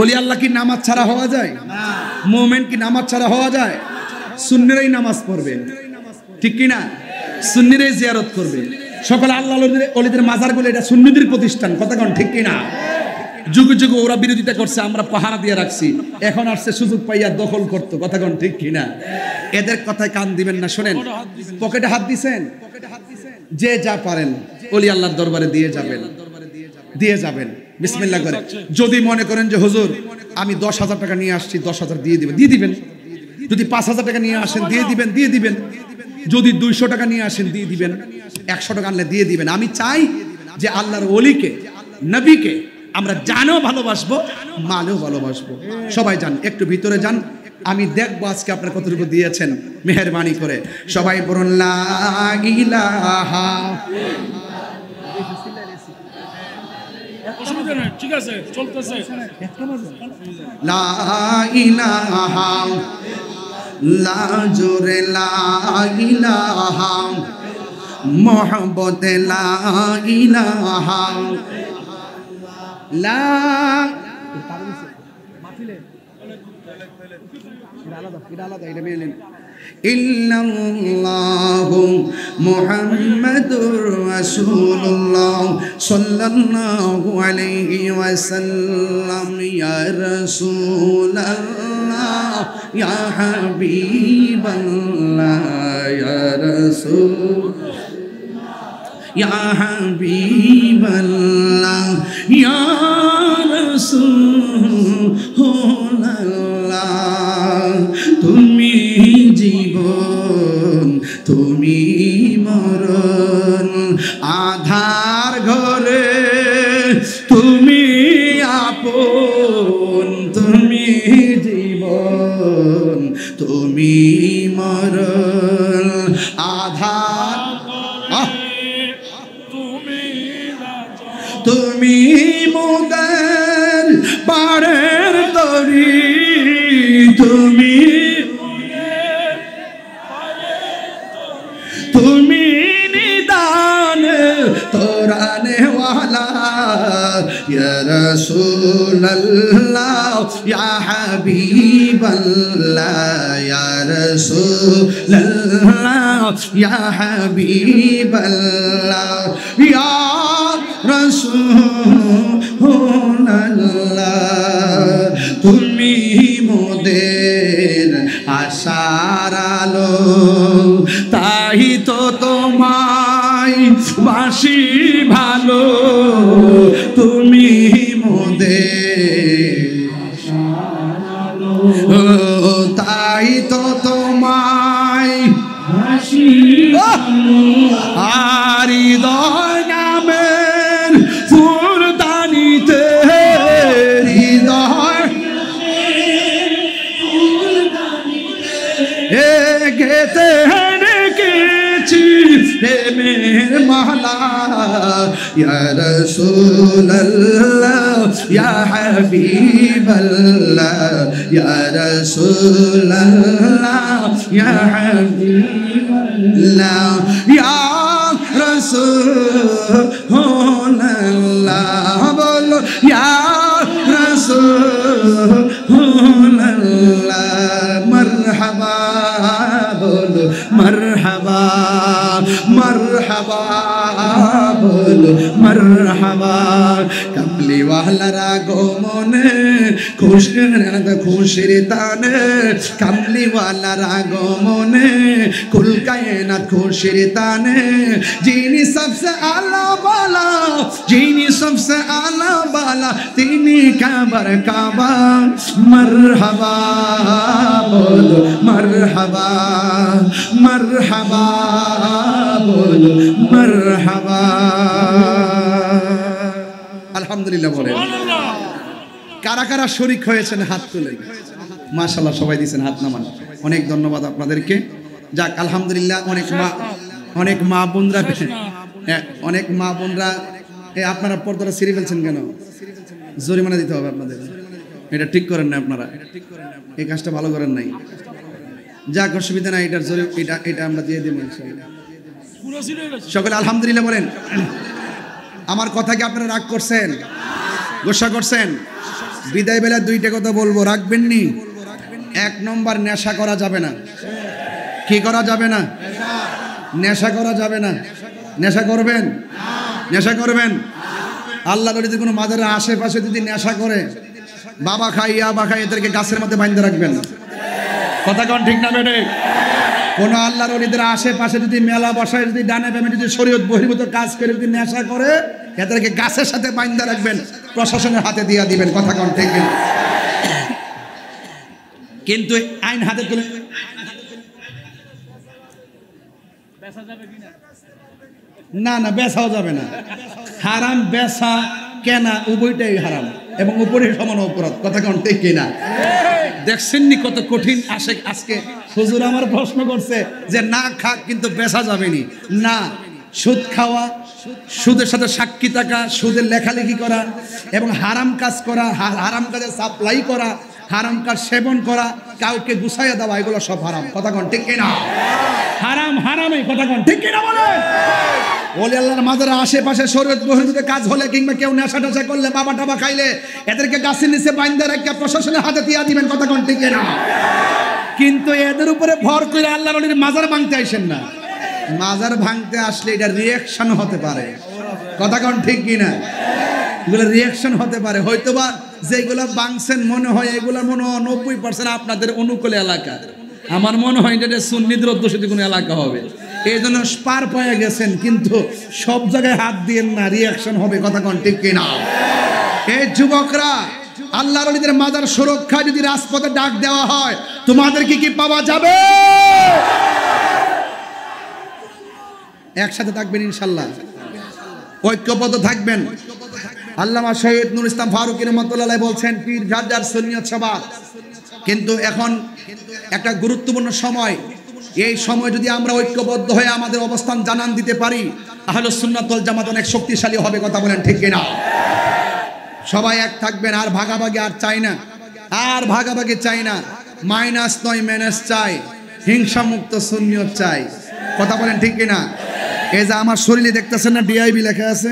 ওলি আল্লাহ কি নামাজ ছাড়া হওয়া যায়? মুমিন কি নামাজ ছাড়া হওয়া যায়? সুন্নিরাই নামাজ পড়বে, ঠিক কি না? সুন্নিরাই জিয়ারত করবে। সকল আল্লাহ ওলিদের মাজারগুলো এটা সুন্নিদের প্রতিষ্ঠান, কথা কোন ঠিক কি না? যুগে যুগে ওরা বিরোধিতা করছে, আমরা পাহারা দিয়ে রাখছি, এখন আসছে সুযোগ পাইয়া দখল করতো, কথা কোন ঠিক কি না? এদের কথায় কান দিবেন না। শোনেন, পকেটে হাত দিছেন, যে যা পারেন ওলি আল্লাহর দরবারে দিয়ে যাবেন, দিয়ে যাবেন বিসমিল্লাহ করে। যদি মনে করেন যে হুজুর আমি 10,000 টাকা নিয়ে আসছি, 10,000 দিয়ে দিবেন, দিয়ে দিবেন। যদি 5,000 টাকা নিয়ে আসেন দিয়ে দিবেন, দিয়ে দিবেন। যদি 200 টাকা নিয়ে আসেন দিয়ে দিবেন, 100 টাকা আনলে দিয়ে দিবেন। আমি চাই যে আল্লাহর ওলিকে, নবীকে আমরা জানেও ভালোবাসবো, মানেও ভালোবাসবো। সবাই যান, একটু ভিতরে যান, আমি দেখবো আজকে আপনারা কতটুকু দিয়েছেন। মেহেরবানি করে সবাই বলুন লা ইলাহা। ঠিক আছে, চলতেছে। লা ইলাহা, লা জোরে লা ইলাহা, মোহব্বতে লা ইলাহা, লা ইল্লাল্লাহু মুহাম্মাদুর রাসূলুল্লাহ সাল্লাল্লাহু আলাইহি ওয়াসাল্লাম। ইয়া রাসূলাল্লাহ, ইয়া হাবিবাল্লাহ, ইয়া রাসূল, ইয়া হাবিবাল্লাহ, ইয়া রাসূলুল্লাহ। তুমি জীবন, তুমি মরণ, আধার ঘরে তুমি আপন, তুমি জীবন, তুমি মরণ, আধার তুমি মুদের পাড়ের তরি, তুমি তুমি নিদান তোরানে ওয়ালা, ইয়া রাসূলুল্লাহ ইয়া হাবিবাল্লাহ ইয়া রাসূলুল্লাহ ইয়া হাবিবাল্লাহ ইয়া রাসূলুল্লাহ তুমি মোদের আশার আলো তাই তো তোমায় বাসি ভালো তুমি মোদের আশার আলো তাই তো তোমায় বাসি ভালো আর হৃদয় নামের ফুলদানিতে হৃদয় গেতে রেখেছি প্রেমের মালা ইয়া রাসূলুল্লাহ ইয়া হাবিবাল্লাহ ইয়া রাসূলুল্লাহ ইয়া হাবিবাল্লাহ ইয়া রাসূলুল্লাহ বলো ইয়া রাসূলুল্লাহ মারহাবা বলো মারহাবা মারহাবা বলো মারহাবা কামলি ওয়ালারা গমনে খুশির তানে কামলি ওয়ালারা গমনে কুল কায়নাত খুশির তানে যিনি সবসে আলা বালা যিনি সবসে আলা বালা তিনি কাবার কাবা মারহাবা বলো মারহাবা মারহাবা বলো মারহাবা আলহামদুলিল্লাহ বলেন কারা কারা শরীক হয়েছেন হাত তুলে মাশাআল্লাহ সবাই দিয়েছেন হাত নামান অনেক ধন্যবাদ আপনাদেরকে যাক আলহামদুলিল্লাহ অনেক মা বোনরা অনেক মা বোনরা আপনারা পর্দাটা ছিঁড়ে ফেলছেন কেন জরিমানা দিতে হবে আপনাদের এটা ঠিক করেন না আপনারা এই কাজটা ভালো করেন নাই যাক অসুবিধা নাই এটা আমরা দিয়ে দেবো সকলে আলহামদুলিল্লাহ বলেন আমার কথা কি আপনারা রাগ করছেন গোসা করছেন বিদায় বেলা দুইটা কথা বলবো রাখবেন নি এক নম্বর নেশা করা যাবে না কি করা যাবে না নেশা করা যাবে না নেশা করবেন নেশা করবেন আল্লাহ যদি কোনো মাজারের আশেপাশে যদি নেশা করে বাবা খাই আবা খাই এদেরকে গাছের মধ্যে বাঁধতে রাখবেন কথা কোন ঠিক না বেটে কোন আল্লাহর ওলিদের আশেপাশে যদি মেলা বসায় যদি ডানে বামে যদি শরীয়ত বহির্ভূত কাজ করে যদি নেশা করে এদেরকে গাছের সাথে বাঁধতে রাখবেন প্রশাসনের হাতে দিয়ে দিবেন কথা কোন ঠিক কিন্তু আইন হাতে তুলে না না বেচাও যাবে না হারাম বেচা কেনা উভয়টাই হারাম এবং উপরে সমান অপরাধ কথা কোন ঠিক কিনা দেখছেননি কত কঠিন আসে আজকে হুজুর আমার প্রশ্ন করছে যে না খাক কিন্তু বেচা যাবেনি না সুদ খাওয়া সুদের সাথে সাক্ষী থাকা সুদের লেখালেখি করা এবং হারাম কাজ করা হারাম কাজে সাপ্লাই করা হারাম কাজ সেবন করা কাউকে গুছাইয়া দেওয়া এগুলো সব হারাম কথা কোন ঠিক কিনা হারাম হারামই কথা কোন ঠিক কিনা বলেন ওলি আল্লাহর মাজারের আশেপাশে শরীয়ত বহির্ভূত কাজ হলে কিংবা কেউ নেশা টেশা করলে বাবা টাবা খাইলে এদেরকে গাছের নিচে বাইন্ধে রেখে প্রশাসনের হাতে দিয়ে দিবেন কথা কোন ঠিক কিনা কিন্তু এদের উপরে ভর করে আল্লাহর ওলির মাজার ভাঙতে আসেন না মাজার ভাঙতে আসলে এটা রিঅ্যাকশন হতে পারে কথা কোন ঠিক কিনা এগুলো রিঅ্যাকশন হতে পারে হয়তোবা যেগুলো ভাঙছেন মনে হয় এগুলোর মনে হয় 90% আপনাদের অনুকূল এলাকা আমার মনে হয় এটা সুন্নিদের অধ্যুষিত কোনো এলাকা হবে এই জন্য পার পেয়ে গেছেন কিন্তু সব জায়গায় হাত দিয়েন না রিঅ্যাকশন হবে কথা কোন ঠিক কিনা এই যুবকরা আল্লাহর ওলিদের মাজার সুরক্ষা যদি রাজপথে ডাক দেওয়া হয় তোমাদের কি পাওয়া যাবে একসাথে থাকবেন ইনশাআল্লাহ ঐক্যবদ্ধ থাকবেন আল্লামা শহীদ নুর ইসলাম ফারুকী রহমাতুল্লাহ বলছেন পীর যার সুন্নিয়ত সভা কিন্তু এখন একটা গুরুত্বপূর্ণ সময় এই সময় যদি আমরা ঐক্যবদ্ধ হয়ে আমাদের অবস্থান জানান দিতে পারি আহলুস সুন্নাত ওয়াল জামাত অনেক শক্তিশালী হবে কথা বলেন ঠিক কিনা সবাই এক থাকবেন আর ভাগাভাগি আর চাই না আর ভাগাভাগি চাই না মাইনাস নয় ম্যানেজ চাই হিংসা মুক্ত সুন্নিয়ত চাই কথা বলেন ঠিক কিনা এই যে আমার শরীরে দেখতেছেন না ডিআইবি লেখা আছে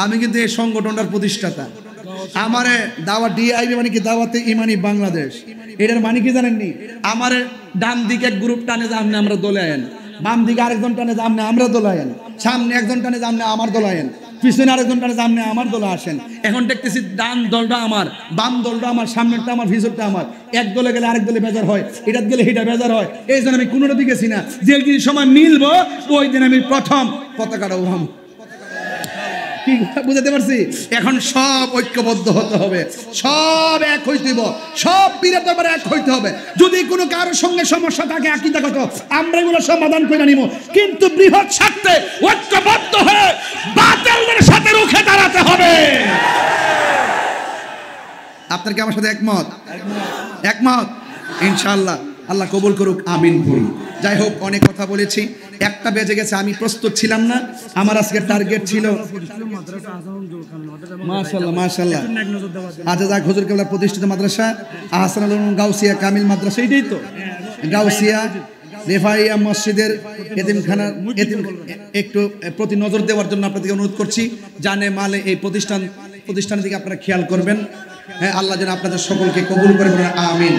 আমি কিন্তু এই সংগঠনটার প্রতিষ্ঠাতা। আমারে দাওয়া ডিআইবি মানে কি দাওয়াতে ইমানি বাংলাদেশ, এটার মানে কি জানেননি? আমার ডান দিকে এক গ্রুপ টানে যে আপনি আমরা দোলায়েন, বাম দিকে আরেকজন টানে যে আপনি আমরা দোলায়েন, সামনে একজন টানে যে আপনি আমার দোলায়েন, পিছনে আরেকজন টানে যে আপনি আমার দোলা আসেন। এখন দেখতেছি ডান দলটা আমার, বাম দলটা আমার, সামনেরটা আমার, ভিতরটা আমার। এক দলে গেলে আরেক দলে বেজার হয়, এটার গেলে সেটা বেজার হয়। এই জন্য আমি কোনোটা দিকে গেছি না। যেদিন সময় মিলবো ওই দিন আমি প্রথম পতাকাটা উড়াম। বুঝতে পারছি? এখন সব ঐক্যবদ্ধ হতে হবে, সব এক হইতে হবে, সব পীরের দরবারে এক হইতে হবে। যদি কোনো কারোর সঙ্গে সমস্যা থাকে আকীদাগত, আমরা এগুলো সমাধান করে নিব, কিন্তু বৃহৎ স্বার্থে ঐক্যবদ্ধ হয়ে বাতিলের সাথে রুখে দাঁড়াতে হবে। আপনার কি আমার সাথে একমত? একমত ইনশাআল্লাহ। আল্লাহ কবুল করুক, আমিন বলি। যাই হোক, অনেক কথা বলেছি, একটা বেজে গেছে, আমি প্রস্তুত ছিলাম না। আমার আজকে টার্গেট ছিল মাশাআল্লাহ মাশাআল্লাহ, আচ্ছা যাক, হুজুর কেবলা প্রতিষ্ঠিত মাদ্রাসা আহসানুল উলুম গাউসিয়া কামিল মাদ্রাসা, এটাই তো গাউসিয়া রেফাইয়া মসজিদের এতিমখানার একটু প্রতি নজর দেওয়ার জন্য আপনাদেরকে অনুরোধ করছি। জানে মালে এই প্রতিষ্ঠানের দিকে আপনারা খেয়াল করবেন। হ্যাঁ, আল্লাহ যেন আপনাদের সকলকে কবুল করে, আমিন।